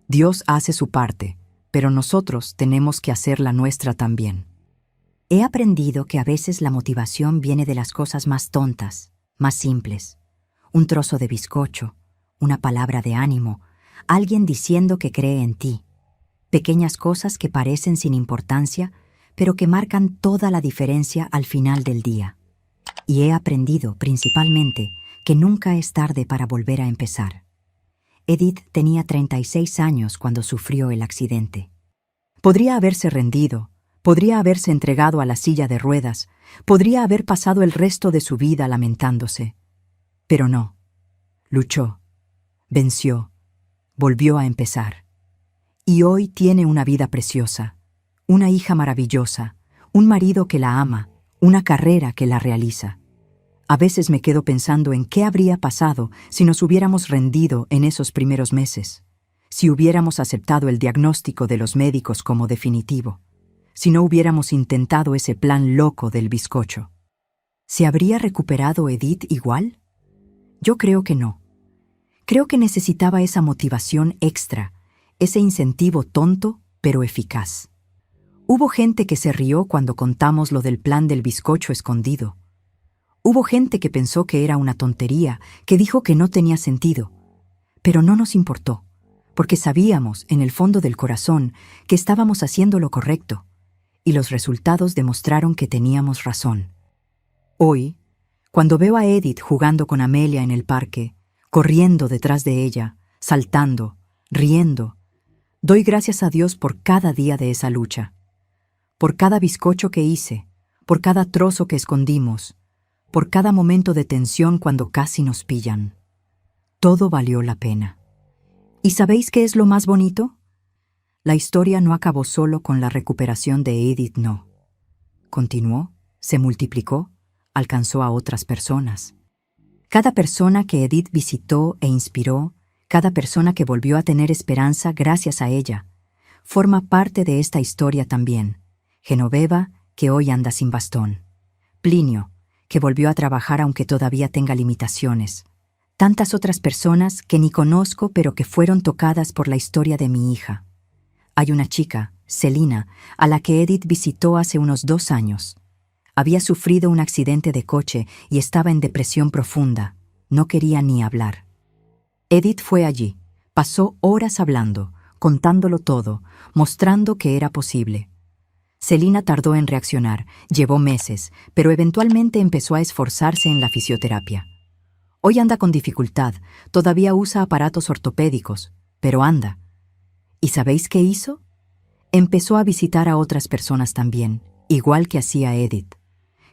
Dios hace su parte, pero nosotros tenemos que hacer la nuestra también. He aprendido que a veces la motivación viene de las cosas más tontas, más simples. Un trozo de bizcocho, una palabra de ánimo, alguien diciendo que cree en ti. Pequeñas cosas que parecen sin importancia, pero que marcan toda la diferencia al final del día. Y he aprendido, principalmente, que nunca es tarde para volver a empezar. Edith tenía 36 años cuando sufrió el accidente. Podría haberse rendido, podría haberse entregado a la silla de ruedas, podría haber pasado el resto de su vida lamentándose. Pero no. Luchó, venció, volvió a empezar. Y hoy tiene una vida preciosa, una hija maravillosa, un marido que la ama, una carrera que la realiza. A veces me quedo pensando en qué habría pasado si nos hubiéramos rendido en esos primeros meses, si hubiéramos aceptado el diagnóstico de los médicos como definitivo, si no hubiéramos intentado ese plan loco del bizcocho. ¿Se habría recuperado Edith igual? Yo creo que no. Creo que necesitaba esa motivación extra, ese incentivo tonto pero eficaz. Hubo gente que se rió cuando contamos lo del plan del bizcocho escondido. Hubo gente que pensó que era una tontería, que dijo que no tenía sentido. Pero no nos importó, porque sabíamos, en el fondo del corazón, que estábamos haciendo lo correcto, y los resultados demostraron que teníamos razón. Hoy, cuando veo a Edith jugando con Amelia en el parque, corriendo detrás de ella, saltando, riendo, doy gracias a Dios por cada día de esa lucha, por cada bizcocho que hice, por cada trozo que escondimos, por cada momento de tensión cuando casi nos pillan. Todo valió la pena. ¿Y sabéis qué es lo más bonito? La historia no acabó solo con la recuperación de Edith, no. Continuó, se multiplicó, alcanzó a otras personas. Cada persona que Edith visitó e inspiró, cada persona que volvió a tener esperanza gracias a ella, forma parte de esta historia también. Genoveva, que hoy anda sin bastón. Plinio, que volvió a trabajar aunque todavía tenga limitaciones. Tantas otras personas que ni conozco pero que fueron tocadas por la historia de mi hija. Hay una chica, Celina, a la que Edith visitó hace unos 2 años. Había sufrido un accidente de coche y estaba en depresión profunda. No quería ni hablar. Edith fue allí, pasó horas hablando, contándolo todo, mostrando que era posible. Celina tardó en reaccionar, llevó meses, pero eventualmente empezó a esforzarse en la fisioterapia. Hoy anda con dificultad, todavía usa aparatos ortopédicos, pero anda. ¿Y sabéis qué hizo? Empezó a visitar a otras personas también, igual que hacía Edith.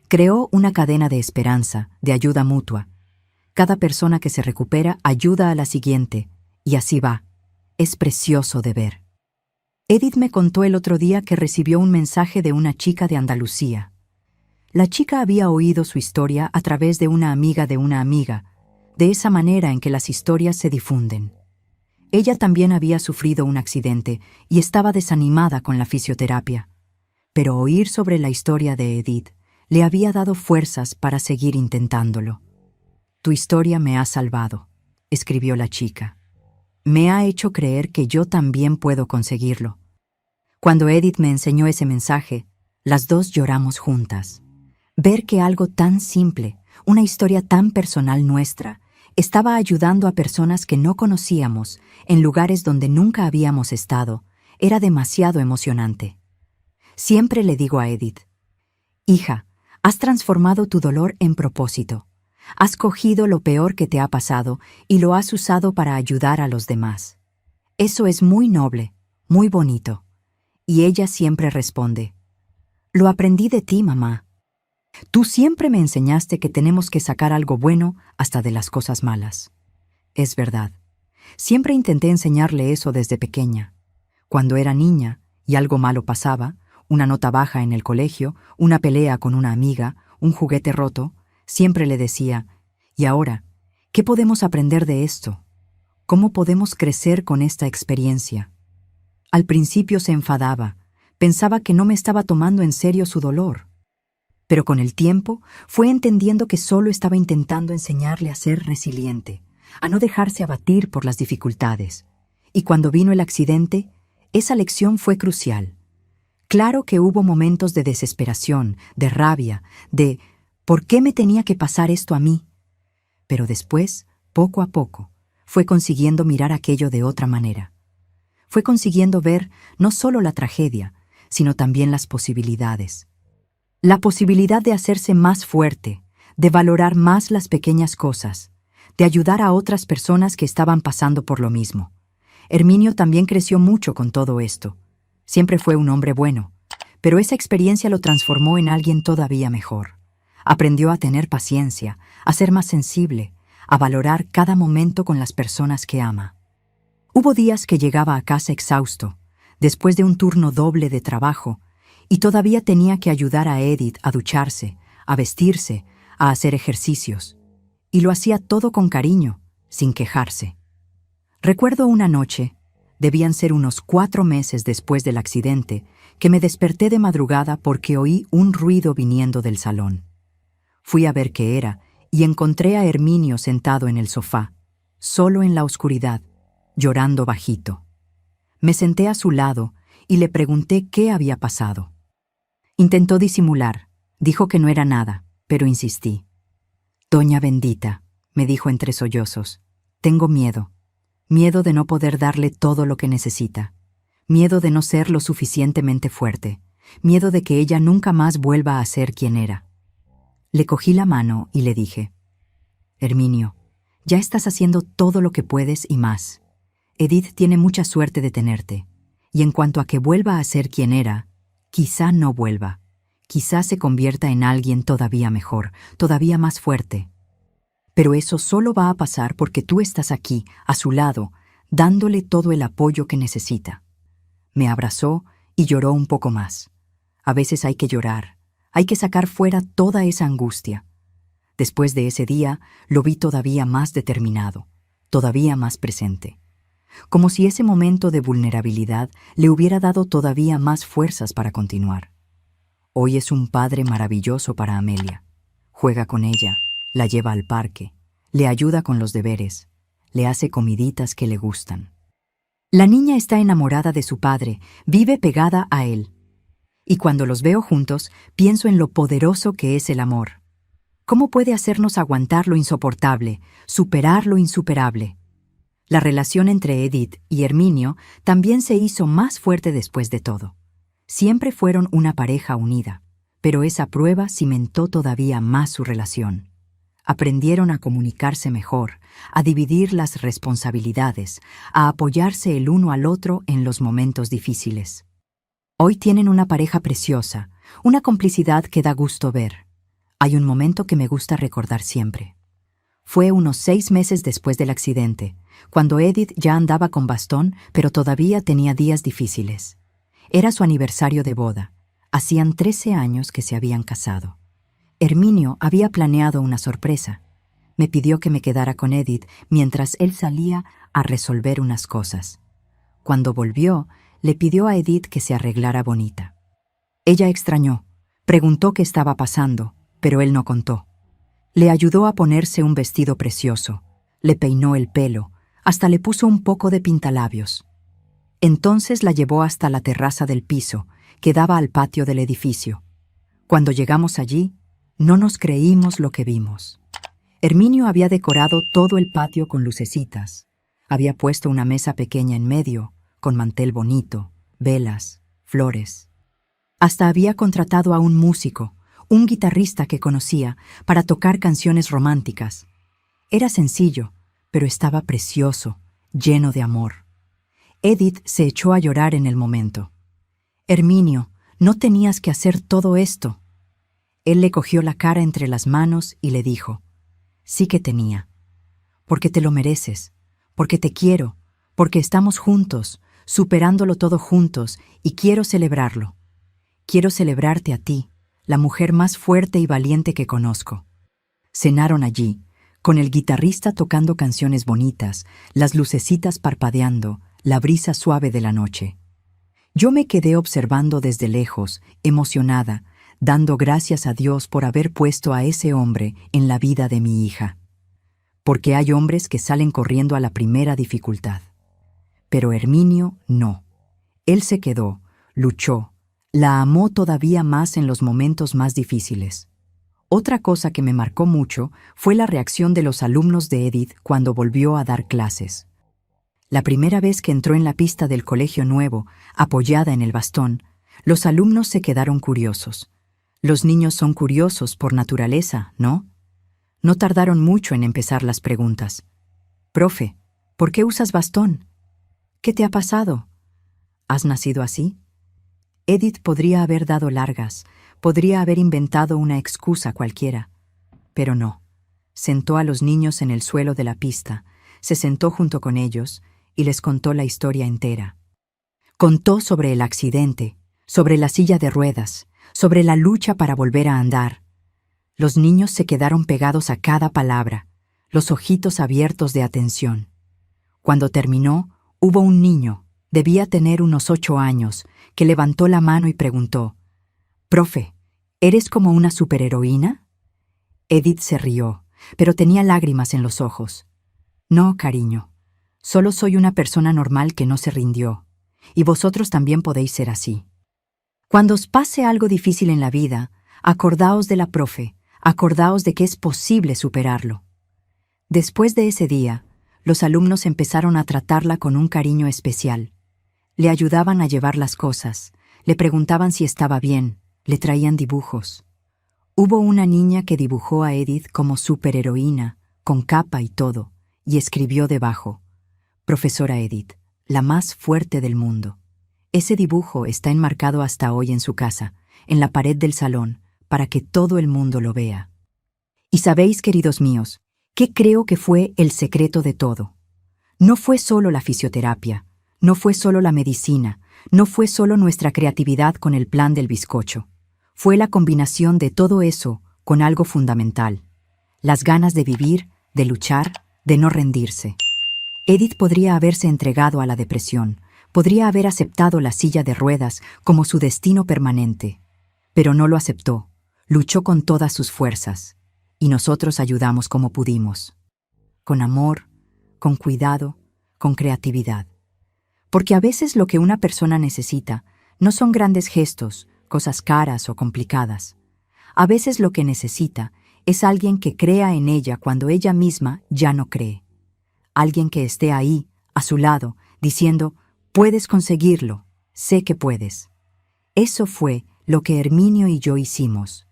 Creó una cadena de esperanza, de ayuda mutua. Cada persona que se recupera ayuda a la siguiente, y así va. Es precioso de ver. Edith me contó el otro día que recibió un mensaje de una chica de Andalucía. La chica había oído su historia a través de una amiga, de esa manera en que las historias se difunden. Ella también había sufrido un accidente y estaba desanimada con la fisioterapia. Pero oír sobre la historia de Edith le había dado fuerzas para seguir intentándolo. «Tu historia me ha salvado», escribió la chica. «Me ha hecho creer que yo también puedo conseguirlo». Cuando Edith me enseñó ese mensaje, las dos lloramos juntas. Ver que algo tan simple, una historia tan personal nuestra, estaba ayudando a personas que no conocíamos, en lugares donde nunca habíamos estado, era demasiado emocionante. Siempre le digo a Edith: «Hija, has transformado tu dolor en propósito. Has cogido lo peor que te ha pasado y lo has usado para ayudar a los demás. Eso es muy noble, muy bonito». Y ella siempre responde: «Lo aprendí de ti, mamá. Tú siempre me enseñaste que tenemos que sacar algo bueno hasta de las cosas malas». Es verdad. Siempre intenté enseñarle eso desde pequeña. Cuando era niña y algo malo pasaba, una nota baja en el colegio, una pelea con una amiga, un juguete roto, siempre le decía, ¿y ahora? ¿Qué podemos aprender de esto? ¿Cómo podemos crecer con esta experiencia? Al principio se enfadaba, pensaba que no me estaba tomando en serio su dolor. Pero con el tiempo fue entendiendo que solo estaba intentando enseñarle a ser resiliente, a no dejarse abatir por las dificultades. Y cuando vino el accidente, esa lección fue crucial. Claro que hubo momentos de desesperación, de rabia, de ¿por qué me tenía que pasar esto a mí? Pero después, poco a poco, fue consiguiendo mirar aquello de otra manera. Fue consiguiendo ver no solo la tragedia, sino también las posibilidades. La posibilidad de hacerse más fuerte, de valorar más las pequeñas cosas, de ayudar a otras personas que estaban pasando por lo mismo. Herminio también creció mucho con todo esto. Siempre fue un hombre bueno, pero esa experiencia lo transformó en alguien todavía mejor. Aprendió a tener paciencia, a ser más sensible, a valorar cada momento con las personas que ama. Hubo días que llegaba a casa exhausto, después de un turno doble de trabajo, y todavía tenía que ayudar a Edith a ducharse, a vestirse, a hacer ejercicios. Y lo hacía todo con cariño, sin quejarse. Recuerdo una noche, debían ser unos 4 meses después del accidente, que me desperté de madrugada porque oí un ruido viniendo del salón. Fui a ver qué era y encontré a Herminio sentado en el sofá, solo en la oscuridad, llorando bajito. Me senté a su lado y le pregunté qué había pasado. Intentó disimular, dijo que no era nada, pero insistí. «Doña bendita», me dijo entre sollozos, «tengo miedo. Miedo de no poder darle todo lo que necesita. Miedo de no ser lo suficientemente fuerte. Miedo de que ella nunca más vuelva a ser quien era». Le cogí la mano y le dije, «Herminio, ya estás haciendo todo lo que puedes y más. Edith tiene mucha suerte de tenerte, y en cuanto a que vuelva a ser quien era, quizá no vuelva. Quizá se convierta en alguien todavía mejor, todavía más fuerte. Pero eso solo va a pasar porque tú estás aquí, a su lado, dándole todo el apoyo que necesita». Me abrazó y lloró un poco más. A veces hay que llorar, hay que sacar fuera toda esa angustia. Después de ese día, lo vi todavía más determinado, todavía más presente. Como si ese momento de vulnerabilidad le hubiera dado todavía más fuerzas para continuar. Hoy es un padre maravilloso para Amelia. Juega con ella, la lleva al parque, le ayuda con los deberes, le hace comiditas que le gustan. La niña está enamorada de su padre, vive pegada a él. Y cuando los veo juntos, pienso en lo poderoso que es el amor. ¿Cómo puede hacernos aguantar lo insoportable, superar lo insuperable? La relación entre Edith y Herminio también se hizo más fuerte después de todo. Siempre fueron una pareja unida, pero esa prueba cimentó todavía más su relación. Aprendieron a comunicarse mejor, a dividir las responsabilidades, a apoyarse el uno al otro en los momentos difíciles. Hoy tienen una pareja preciosa, una complicidad que da gusto ver. Hay un momento que me gusta recordar siempre. Fue unos 6 meses después del accidente, cuando Edith ya andaba con bastón, pero todavía tenía días difíciles. Era su aniversario de boda. Hacían 13 años que se habían casado. Herminio había planeado una sorpresa. Me pidió que me quedara con Edith mientras él salía a resolver unas cosas. Cuando volvió, le pidió a Edith que se arreglara bonita. Ella extrañó, preguntó qué estaba pasando, pero él no contó. Le ayudó a ponerse un vestido precioso, le peinó el pelo, hasta le puso un poco de pintalabios. Entonces la llevó hasta la terraza del piso, que daba al patio del edificio. Cuando llegamos allí, no nos creímos lo que vimos. Herminio había decorado todo el patio con lucecitas. Había puesto una mesa pequeña en medio, con mantel bonito, velas, flores. Hasta había contratado a un músico, un guitarrista que conocía, para tocar canciones románticas. Era sencillo, pero estaba precioso, lleno de amor. Edith se echó a llorar en el momento. «Herminio, no tenías que hacer todo esto». Él le cogió la cara entre las manos y le dijo, «Sí que tenía. Porque te lo mereces, porque te quiero, porque estamos juntos, superándolo todo juntos, y quiero celebrarlo. Quiero celebrarte a ti, la mujer más fuerte y valiente que conozco. Cenaron allí, con el guitarrista tocando canciones bonitas, las lucecitas parpadeando, la brisa suave de la noche. Yo me quedé observando desde lejos, emocionada, dando gracias a Dios por haber puesto a ese hombre en la vida de mi hija. Porque hay hombres que salen corriendo a la primera dificultad. Pero Herminio no. Él se quedó, luchó, la amó todavía más en los momentos más difíciles. Otra cosa que me marcó mucho fue la reacción de los alumnos de Edith cuando volvió a dar clases. La primera vez que entró en la pista del colegio nuevo, apoyada en el bastón, los alumnos se quedaron curiosos. Los niños son curiosos por naturaleza, ¿no? No tardaron mucho en empezar las preguntas. «Profe, ¿por qué usas bastón? ¿Qué te ha pasado? ¿Has nacido así?» Edith podría haber dado largas, podría haber inventado una excusa cualquiera. Pero no. Sentó a los niños en el suelo de la pista, se sentó junto con ellos y les contó la historia entera. Contó sobre el accidente, sobre la silla de ruedas, sobre la lucha para volver a andar. Los niños se quedaron pegados a cada palabra, los ojitos abiertos de atención. Cuando terminó, hubo un niño, debía tener unos 8 años, que levantó la mano y preguntó: «Profe, ¿eres como una superheroína?» Edith se rió, pero tenía lágrimas en los ojos. «No, cariño, solo soy una persona normal que no se rindió, y vosotros también podéis ser así. Cuando os pase algo difícil en la vida, acordaos de la profe, acordaos de que es posible superarlo». Después de ese día, los alumnos empezaron a tratarla con un cariño especial. Le ayudaban a llevar las cosas, le preguntaban si estaba bien, le traían dibujos. Hubo una niña que dibujó a Edith como superheroína, con capa y todo, y escribió debajo: «Profesora Edith, la más fuerte del mundo». Ese dibujo está enmarcado hasta hoy en su casa, en la pared del salón, para que todo el mundo lo vea. Y sabéis, queridos míos, ¿qué creo que fue el secreto de todo? No fue solo la fisioterapia, no fue solo la medicina, no fue solo nuestra creatividad con el plan del bizcocho. Fue la combinación de todo eso con algo fundamental: las ganas de vivir, de luchar, de no rendirse. Edith podría haberse entregado a la depresión, podría haber aceptado la silla de ruedas como su destino permanente, pero no lo aceptó, luchó con todas sus fuerzas, y nosotros ayudamos como pudimos, con amor, con cuidado, con creatividad. Porque a veces lo que una persona necesita no son grandes gestos, cosas caras o complicadas. A veces lo que necesita es alguien que crea en ella cuando ella misma ya no cree. Alguien que esté ahí, a su lado, diciendo: «Puedes conseguirlo, sé que puedes». Eso fue lo que Herminio y yo hicimos.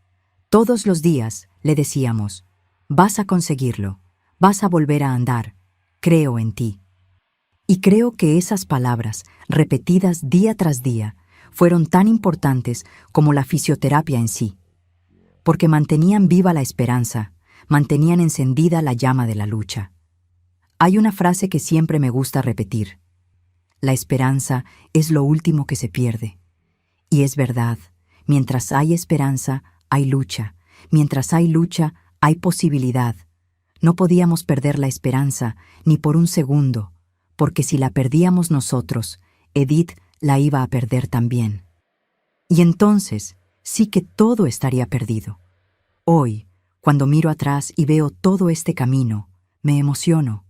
Todos los días le decíamos: «Vas a conseguirlo, vas a volver a andar, creo en ti». Y creo que esas palabras, repetidas día tras día, fueron tan importantes como la fisioterapia en sí, porque mantenían viva la esperanza, mantenían encendida la llama de la lucha. Hay una frase que siempre me gusta repetir: «La esperanza es lo último que se pierde». Y es verdad, mientras hay esperanza, hay lucha, mientras hay lucha, hay posibilidad. No podíamos perder la esperanza, ni por un segundo, porque si la perdíamos nosotros, Edith la iba a perder también. Y entonces sí que todo estaría perdido. Hoy, cuando miro atrás y veo todo este camino, me emociono.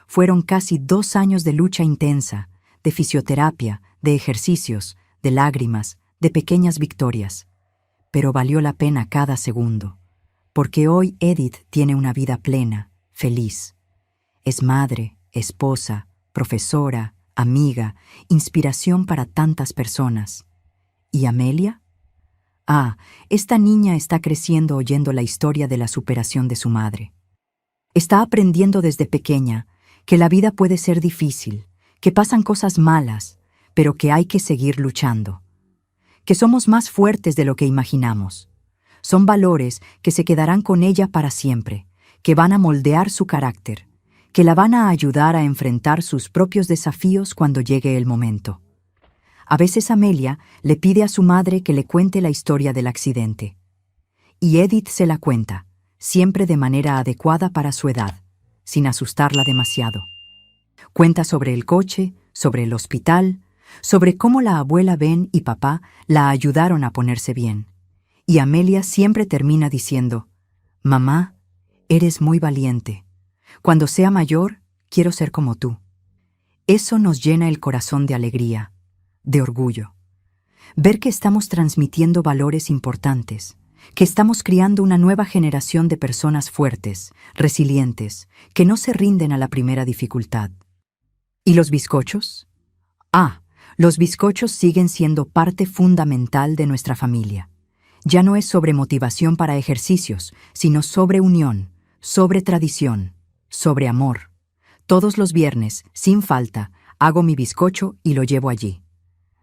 Fueron casi 2 años de lucha intensa, de fisioterapia, de ejercicios, de lágrimas, de pequeñas victorias. Pero valió la pena cada segundo, porque hoy Edith tiene una vida plena, feliz. Es madre, esposa, profesora, amiga, inspiración para tantas personas. ¿Y Amelia? Esta niña está creciendo oyendo la historia de la superación de su madre. Está aprendiendo desde pequeña que la vida puede ser difícil, que pasan cosas malas, pero que hay que seguir luchando. Que somos más fuertes de lo que imaginamos. Son valores que se quedarán con ella para siempre, que van a moldear su carácter, que la van a ayudar a enfrentar sus propios desafíos cuando llegue el momento. A veces Amelia le pide a su madre que le cuente la historia del accidente. Y Edith se la cuenta, siempre de manera adecuada para su edad, sin asustarla demasiado. Cuenta sobre el coche, sobre el hospital, sobre cómo la abuela Ben y papá la ayudaron a ponerse bien. Y Amelia siempre termina diciendo: «Mamá, eres muy valiente. Cuando sea mayor, quiero ser como tú». Eso nos llena el corazón de alegría, de orgullo. Ver que estamos transmitiendo valores importantes, que estamos criando una nueva generación de personas fuertes, resilientes, que no se rinden a la primera dificultad. ¿Y los bizcochos? Los bizcochos siguen siendo parte fundamental de nuestra familia. Ya no es sobre motivación para ejercicios, sino sobre unión, sobre tradición, sobre amor. Todos los viernes, sin falta, hago mi bizcocho y lo llevo allí.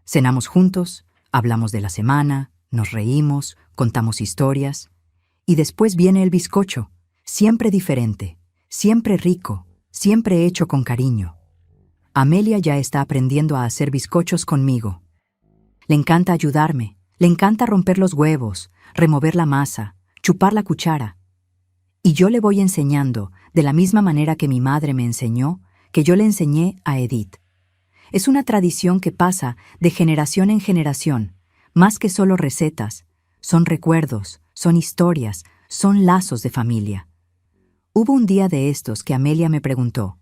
Cenamos juntos, hablamos de la semana, nos reímos, contamos historias. Y después viene el bizcocho, siempre diferente, siempre rico, siempre hecho con cariño. Amelia ya está aprendiendo a hacer bizcochos conmigo. Le encanta ayudarme, le encanta romper los huevos, remover la masa, chupar la cuchara. Y yo le voy enseñando, de la misma manera que mi madre me enseñó, que yo le enseñé a Edith. Es una tradición que pasa de generación en generación, más que solo recetas. Son recuerdos, son historias, son lazos de familia. Hubo un día de estos que Amelia me preguntó: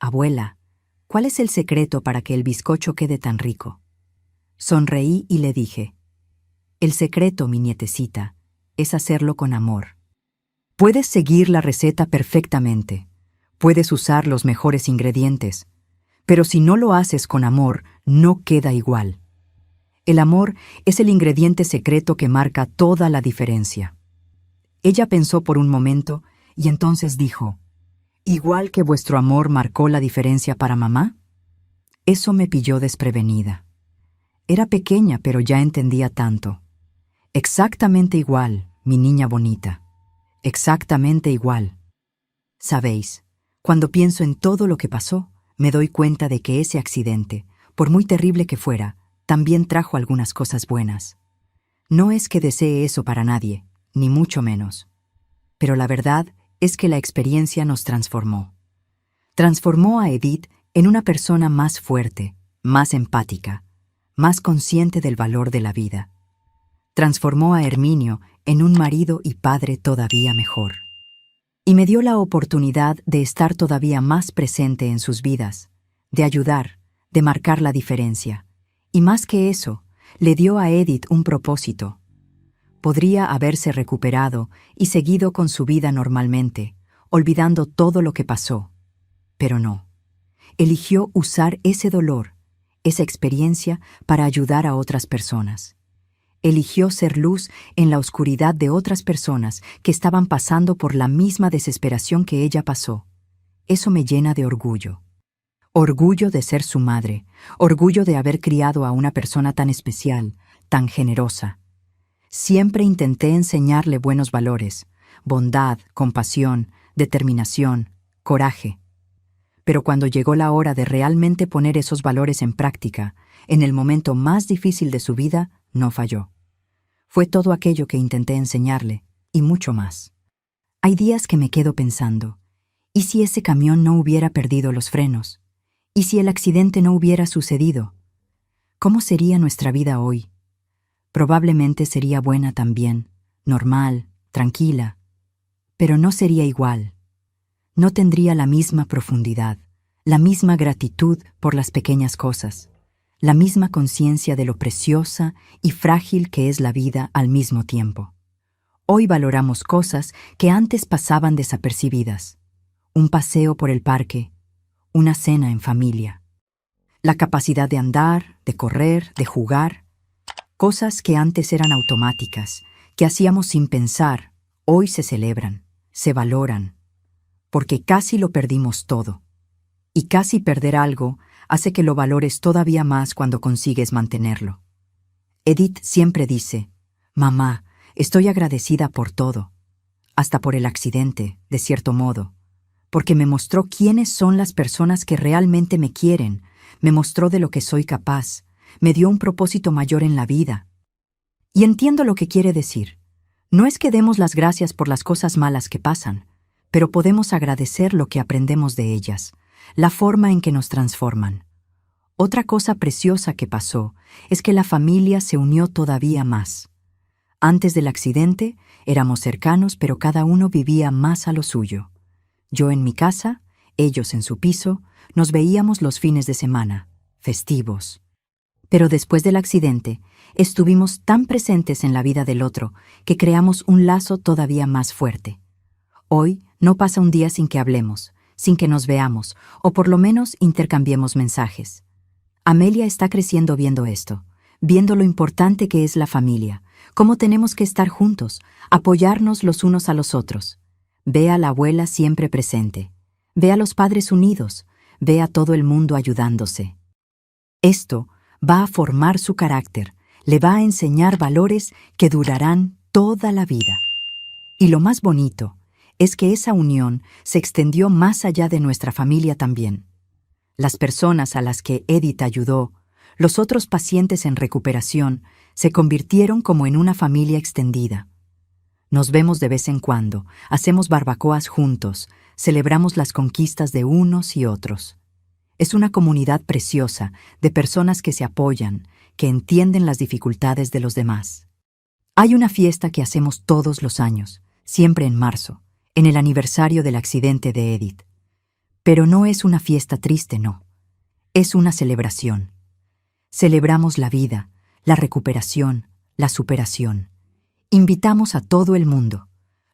«Abuela, ¿cuál es el secreto para que el bizcocho quede tan rico?». Sonreí y le dije: «El secreto, mi nietecita, es hacerlo con amor. Puedes seguir la receta perfectamente, puedes usar los mejores ingredientes, pero si no lo haces con amor, no queda igual. El amor es el ingrediente secreto que marca toda la diferencia». Ella pensó por un momento y entonces dijo: «¿Igual que vuestro amor marcó la diferencia para mamá?». Eso me pilló desprevenida. Era pequeña, pero ya entendía tanto. Exactamente igual, mi niña bonita. Exactamente igual. Sabéis, cuando pienso en todo lo que pasó, me doy cuenta de que ese accidente, por muy terrible que fuera, también trajo algunas cosas buenas. No es que desee eso para nadie, ni mucho menos. Pero la verdad es que la experiencia nos transformó. Transformó a Edith en una persona más fuerte, más empática, más consciente del valor de la vida. Transformó a Herminio en un marido y padre todavía mejor. Y me dio la oportunidad de estar todavía más presente en sus vidas, de ayudar, de marcar la diferencia. Y más que eso, le dio a Edith un propósito. Podría haberse recuperado y seguido con su vida normalmente, olvidando todo lo que pasó. Pero no. Eligió usar ese dolor, esa experiencia, para ayudar a otras personas. Eligió ser luz en la oscuridad de otras personas que estaban pasando por la misma desesperación que ella pasó. Eso me llena de orgullo. Orgullo de ser su madre, orgullo de haber criado a una persona tan especial, tan generosa. Siempre intenté enseñarle buenos valores: bondad, compasión, determinación, coraje. Pero cuando llegó la hora de realmente poner esos valores en práctica, en el momento más difícil de su vida, no falló. Fue todo aquello que intenté enseñarle, y mucho más. Hay días que me quedo pensando: ¿y si ese camión no hubiera perdido los frenos? ¿Y si el accidente no hubiera sucedido? ¿Cómo sería nuestra vida hoy? Probablemente sería buena también, normal, tranquila, pero no sería igual. No tendría la misma profundidad, la misma gratitud por las pequeñas cosas, la misma conciencia de lo preciosa y frágil que es la vida al mismo tiempo. Hoy valoramos cosas que antes pasaban desapercibidas: un paseo por el parque, una cena en familia, la capacidad de andar, de correr, de jugar. Cosas que antes eran automáticas, que hacíamos sin pensar, hoy se celebran, se valoran, porque casi lo perdimos todo. Y casi perder algo hace que lo valores todavía más cuando consigues mantenerlo. Edith siempre dice: «Mamá, estoy agradecida por todo, hasta por el accidente, de cierto modo, porque me mostró quiénes son las personas que realmente me quieren, me mostró de lo que soy capaz, me dio un propósito mayor en la vida. Y entiendo lo que quiere decir. No es que demos las gracias por las cosas malas que pasan, pero podemos agradecer lo que aprendemos de ellas, la forma en que nos transforman. Otra cosa preciosa que pasó es que la familia se unió todavía más. Antes del accidente, éramos cercanos, pero cada uno vivía más a lo suyo. Yo en mi casa, ellos en su piso, nos veíamos los fines de semana, festivos. Pero después del accidente, estuvimos tan presentes en la vida del otro que creamos un lazo todavía más fuerte. Hoy no pasa un día sin que hablemos, sin que nos veamos, o por lo menos intercambiemos mensajes. Amelia está creciendo viendo esto, viendo lo importante que es la familia, cómo tenemos que estar juntos, apoyarnos los unos a los otros. Ve a la abuela siempre presente, ve a los padres unidos, ve a todo el mundo ayudándose. Esto va a formar su carácter, le va a enseñar valores que durarán toda la vida. Y lo más bonito es que esa unión se extendió más allá de nuestra familia también. Las personas a las que Edith ayudó, los otros pacientes en recuperación, se convirtieron como en una familia extendida. Nos vemos de vez en cuando, hacemos barbacoas juntos, celebramos las conquistas de unos y otros. Es una comunidad preciosa de personas que se apoyan, que entienden las dificultades de los demás. Hay una fiesta que hacemos todos los años, siempre en marzo, en el aniversario del accidente de Edith. Pero no es una fiesta triste, no. Es una celebración. Celebramos la vida, la recuperación, la superación. Invitamos a todo el mundo,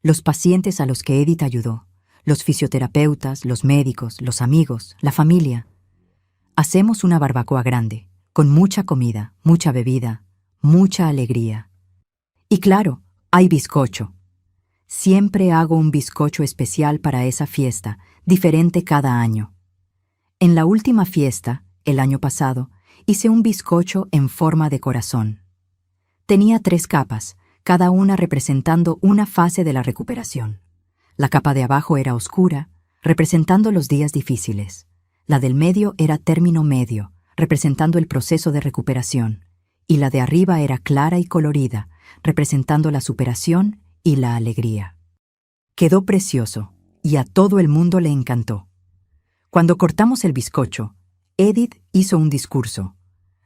los pacientes a los que Edith ayudó, los fisioterapeutas, los médicos, los amigos, la familia. Hacemos una barbacoa grande, con mucha comida, mucha bebida, mucha alegría. Y claro, hay bizcocho. Siempre hago un bizcocho especial para esa fiesta, diferente cada año. En la última fiesta, el año pasado, hice un bizcocho en forma de corazón. Tenía 3 capas, cada una representando una fase de la recuperación. La capa de abajo era oscura, representando los días difíciles. La del medio era término medio, representando el proceso de recuperación. Y la de arriba era clara y colorida, representando la superación y la alegría. Quedó precioso, y a todo el mundo le encantó. Cuando cortamos el bizcocho, Edith hizo un discurso.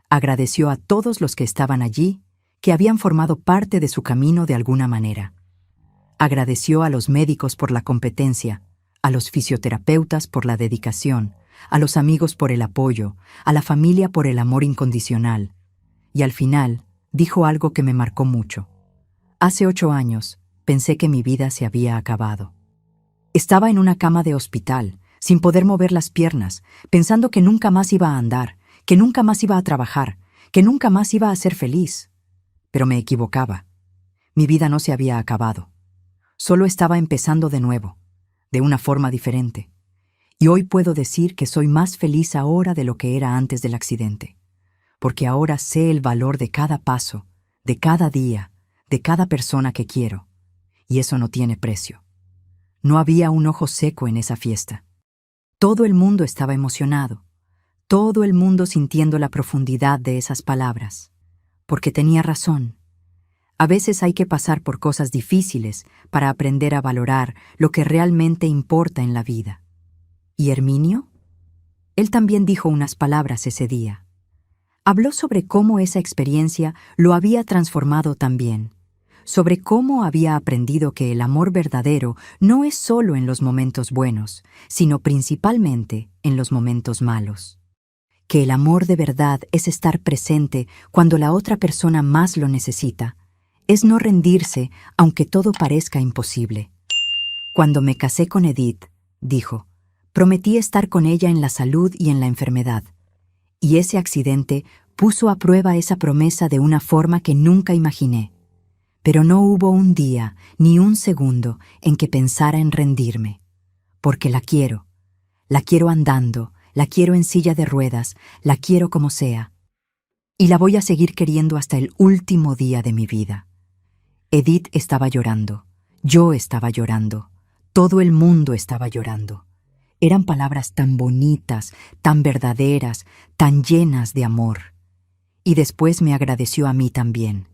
Agradeció a todos los que estaban allí, que habían formado parte de su camino de alguna manera. Agradeció a los médicos por la competencia, a los fisioterapeutas por la dedicación, a los amigos por el apoyo, a la familia por el amor incondicional. Y al final, dijo algo que me marcó mucho. Hace 8 años, pensé que mi vida se había acabado. Estaba en una cama de hospital, sin poder mover las piernas, pensando que nunca más iba a andar, que nunca más iba a trabajar, que nunca más iba a ser feliz. Pero me equivocaba. Mi vida no se había acabado. Solo estaba empezando de nuevo, de una forma diferente. Y hoy puedo decir que soy más feliz ahora de lo que era antes del accidente, porque ahora sé el valor de cada paso, de cada día, de cada persona que quiero, y eso no tiene precio. No había un ojo seco en esa fiesta. Todo el mundo estaba emocionado, todo el mundo sintiendo la profundidad de esas palabras, porque tenía razón. A veces hay que pasar por cosas difíciles para aprender a valorar lo que realmente importa en la vida. ¿Y Herminio? Él también dijo unas palabras ese día. Habló sobre cómo esa experiencia lo había transformado también, sobre cómo había aprendido que el amor verdadero no es solo en los momentos buenos, sino principalmente en los momentos malos. Que el amor de verdad es estar presente cuando la otra persona más lo necesita, es no rendirse aunque todo parezca imposible. Cuando me casé con Edith, dijo, prometí estar con ella en la salud y en la enfermedad. Y ese accidente puso a prueba esa promesa de una forma que nunca imaginé. Pero no hubo un día ni un segundo en que pensara en rendirme. Porque la quiero andando, la quiero en silla de ruedas, la quiero como sea. Y la voy a seguir queriendo hasta el último día de mi vida. Edith estaba llorando, yo estaba llorando, todo el mundo estaba llorando. Eran palabras tan bonitas, tan verdaderas, tan llenas de amor. Y después me agradeció a mí también.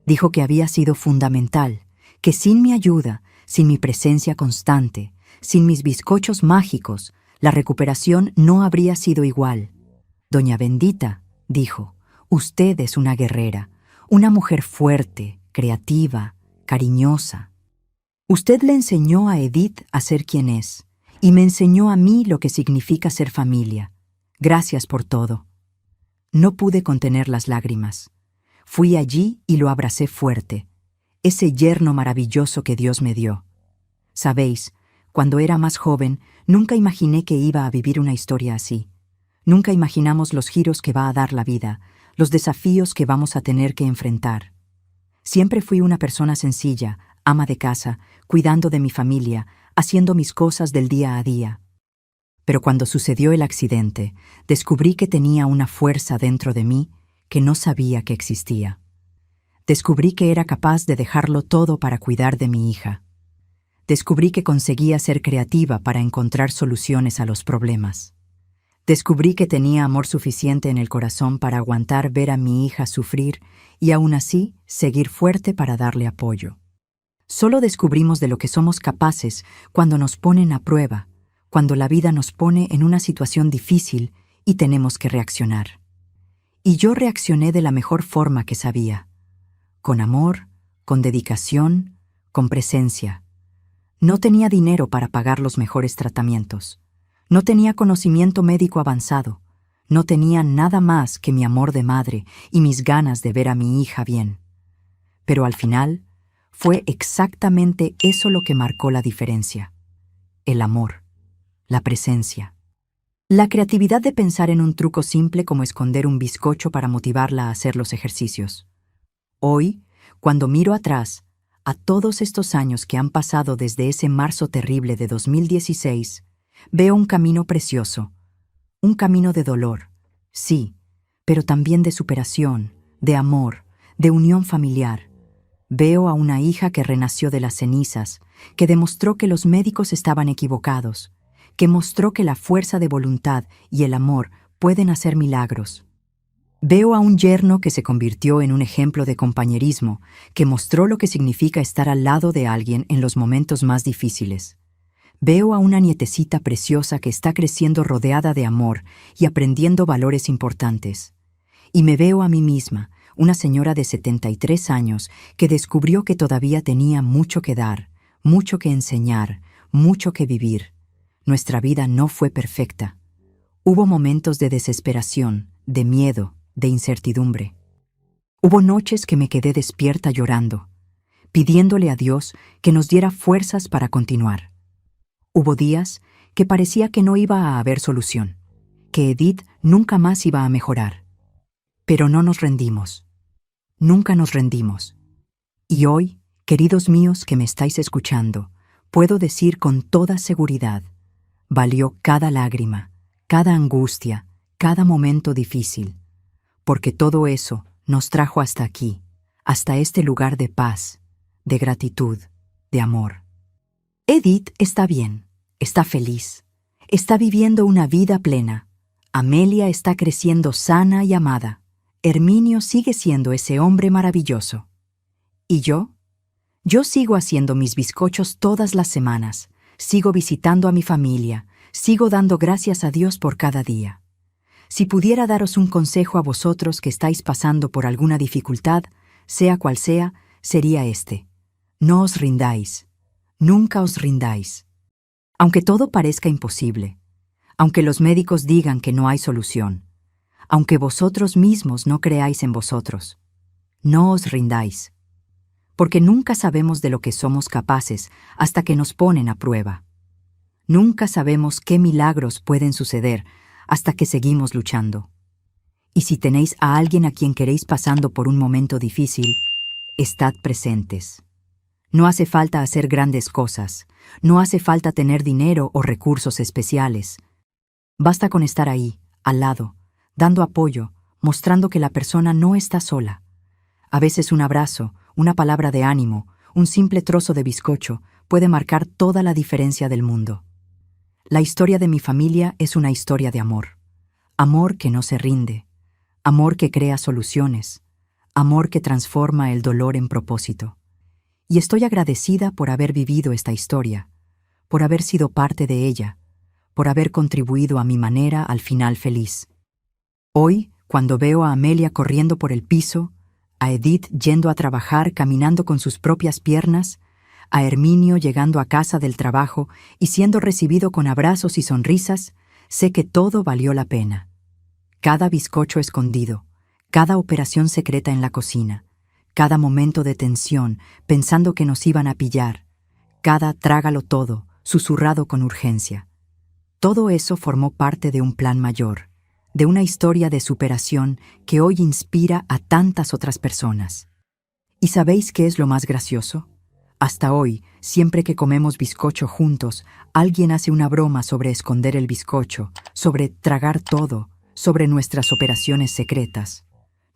Dijo que había sido fundamental, que sin mi ayuda, sin mi presencia constante, sin mis bizcochos mágicos, la recuperación no habría sido igual. Doña Bendita, dijo, usted es una guerrera, una mujer fuerte, creativa, cariñosa. Usted le enseñó a Edith a ser quien es, y me enseñó a mí lo que significa ser familia. Gracias por todo. No pude contener las lágrimas. Fui allí y lo abracé fuerte, ese yerno maravilloso que Dios me dio. Sabéis, cuando era más joven, nunca imaginé que iba a vivir una historia así. Nunca imaginamos los giros que va a dar la vida, los desafíos que vamos a tener que enfrentar. Siempre fui una persona sencilla, ama de casa, cuidando de mi familia, haciendo mis cosas del día a día. Pero cuando sucedió el accidente, descubrí que tenía una fuerza dentro de mí que no sabía que existía. Descubrí que era capaz de dejarlo todo para cuidar de mi hija. Descubrí que conseguía ser creativa para encontrar soluciones a los problemas. Descubrí que tenía amor suficiente en el corazón para aguantar ver a mi hija sufrir y aún así seguir fuerte para darle apoyo. Solo descubrimos de lo que somos capaces cuando nos ponen a prueba, cuando la vida nos pone en una situación difícil y tenemos que reaccionar. Y yo reaccioné de la mejor forma que sabía, con amor, con dedicación, con presencia. No tenía dinero para pagar los mejores tratamientos. No tenía conocimiento médico avanzado. No tenía nada más que mi amor de madre y mis ganas de ver a mi hija bien. Pero al final, fue exactamente eso lo que marcó la diferencia. El amor, la presencia. La creatividad de pensar en un truco simple como esconder un bizcocho para motivarla a hacer los ejercicios. Hoy, cuando miro atrás, a todos estos años que han pasado desde ese marzo terrible de 2016, veo un camino precioso, un camino de dolor, sí, pero también de superación, de amor, de unión familiar. Veo a una hija que renació de las cenizas, que demostró que los médicos estaban equivocados, que mostró que la fuerza de voluntad y el amor pueden hacer milagros. Veo a un yerno que se convirtió en un ejemplo de compañerismo, que mostró lo que significa estar al lado de alguien en los momentos más difíciles. Veo a una nietecita preciosa que está creciendo rodeada de amor y aprendiendo valores importantes. Y me veo a mí misma, una señora de 73 años que descubrió que todavía tenía mucho que dar, mucho que enseñar, mucho que vivir. Nuestra vida no fue perfecta. Hubo momentos de desesperación, de miedo, de incertidumbre. Hubo noches que me quedé despierta llorando, pidiéndole a Dios que nos diera fuerzas para continuar. Hubo días que parecía que no iba a haber solución, que Edith nunca más iba a mejorar. Pero no nos rendimos. Nunca nos rendimos. Y hoy, queridos míos que me estáis escuchando, puedo decir con toda seguridad, valió cada lágrima, cada angustia, cada momento difícil, porque todo eso nos trajo hasta aquí, hasta este lugar de paz, de gratitud, de amor. Edith está bien, está feliz, está viviendo una vida plena. Amelia está creciendo sana y amada. Herminio sigue siendo ese hombre maravilloso. ¿Y yo? Yo sigo haciendo mis bizcochos todas las semanas, sigo visitando a mi familia, sigo dando gracias a Dios por cada día. Si pudiera daros un consejo a vosotros que estáis pasando por alguna dificultad, sea cual sea, sería este: no os rindáis, nunca os rindáis. Aunque todo parezca imposible, aunque los médicos digan que no hay solución, aunque vosotros mismos no creáis en vosotros, no os rindáis, porque nunca sabemos de lo que somos capaces hasta que nos ponen a prueba. Nunca sabemos qué milagros pueden suceder hasta que seguimos luchando. Y si tenéis a alguien a quien queréis pasando por un momento difícil, estad presentes. No hace falta hacer grandes cosas, no hace falta tener dinero o recursos especiales. Basta con estar ahí, al lado, dando apoyo, mostrando que la persona no está sola. A veces un abrazo, una palabra de ánimo, un simple trozo de bizcocho puede marcar toda la diferencia del mundo. La historia de mi familia es una historia de amor. Amor que no se rinde. Amor que crea soluciones. Amor que transforma el dolor en propósito. Y estoy agradecida por haber vivido esta historia, por haber sido parte de ella, por haber contribuido a mi manera al final feliz. Hoy, cuando veo a Amelia corriendo por el piso, a Edith yendo a trabajar caminando con sus propias piernas, a Herminio llegando a casa del trabajo y siendo recibido con abrazos y sonrisas, sé que todo valió la pena. Cada bizcocho escondido, cada operación secreta en la cocina, cada momento de tensión pensando que nos iban a pillar, cada trágalo todo, susurrado con urgencia. Todo eso formó parte de un plan mayor, de una historia de superación que hoy inspira a tantas otras personas. ¿Y sabéis qué es lo más gracioso? Hasta hoy, siempre que comemos bizcocho juntos, alguien hace una broma sobre esconder el bizcocho, sobre tragar todo, sobre nuestras operaciones secretas.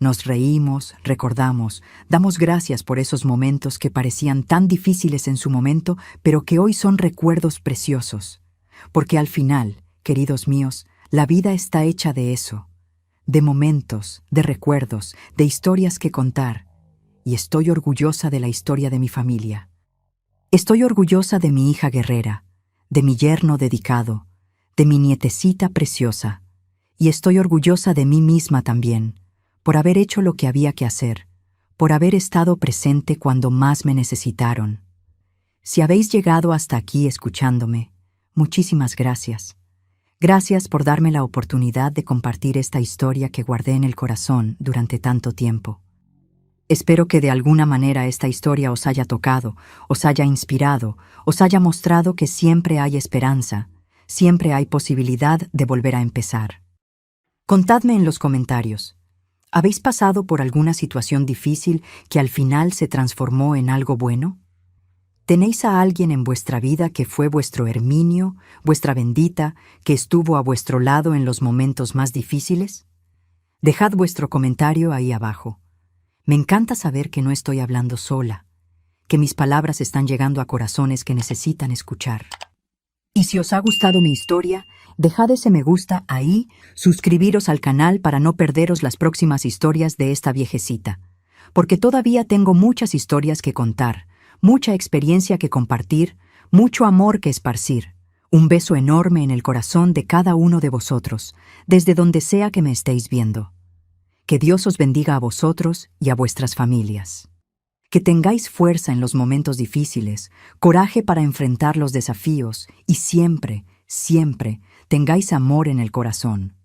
Nos reímos, recordamos, damos gracias por esos momentos que parecían tan difíciles en su momento, pero que hoy son recuerdos preciosos. Porque al final, queridos míos, la vida está hecha de eso, de momentos, de recuerdos, de historias que contar. Y estoy orgullosa de la historia de mi familia. Estoy orgullosa de mi hija guerrera, de mi yerno dedicado, de mi nietecita preciosa. Y estoy orgullosa de mí misma también, por haber hecho lo que había que hacer, por haber estado presente cuando más me necesitaron. Si habéis llegado hasta aquí escuchándome, muchísimas gracias. Gracias por darme la oportunidad de compartir esta historia que guardé en el corazón durante tanto tiempo. Espero que de alguna manera esta historia os haya tocado, os haya inspirado, os haya mostrado que siempre hay esperanza, siempre hay posibilidad de volver a empezar. Contadme en los comentarios. ¿Habéis pasado por alguna situación difícil que al final se transformó en algo bueno? ¿Tenéis a alguien en vuestra vida que fue vuestro Herminio, vuestra bendita, que estuvo a vuestro lado en los momentos más difíciles? Dejad vuestro comentario ahí abajo. Me encanta saber que no estoy hablando sola, que mis palabras están llegando a corazones que necesitan escuchar. Y si os ha gustado mi historia, dejad ese me gusta ahí, suscribiros al canal para no perderos las próximas historias de esta viejecita, porque todavía tengo muchas historias que contar, mucha experiencia que compartir, mucho amor que esparcir. Un beso enorme en el corazón de cada uno de vosotros, desde donde sea que me estéis viendo. Que Dios os bendiga a vosotros y a vuestras familias. Que tengáis fuerza en los momentos difíciles, coraje para enfrentar los desafíos y siempre, siempre tengáis amor en el corazón,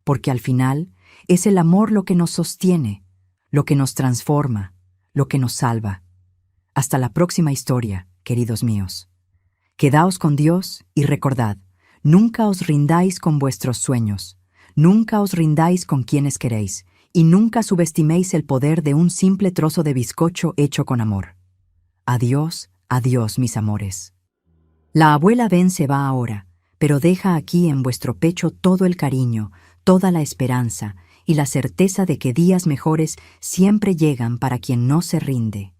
porque al final es el amor lo que nos sostiene, lo que nos transforma, lo que nos salva. Hasta la próxima historia, queridos míos. Quedaos con Dios y recordad, nunca os rindáis con vuestros sueños, nunca os rindáis con quienes queréis, y nunca subestiméis el poder de un simple trozo de bizcocho hecho con amor. Adiós, adiós, mis amores. La abuela Ben se va ahora, pero deja aquí en vuestro pecho todo el cariño, toda la esperanza y la certeza de que días mejores siempre llegan para quien no se rinde.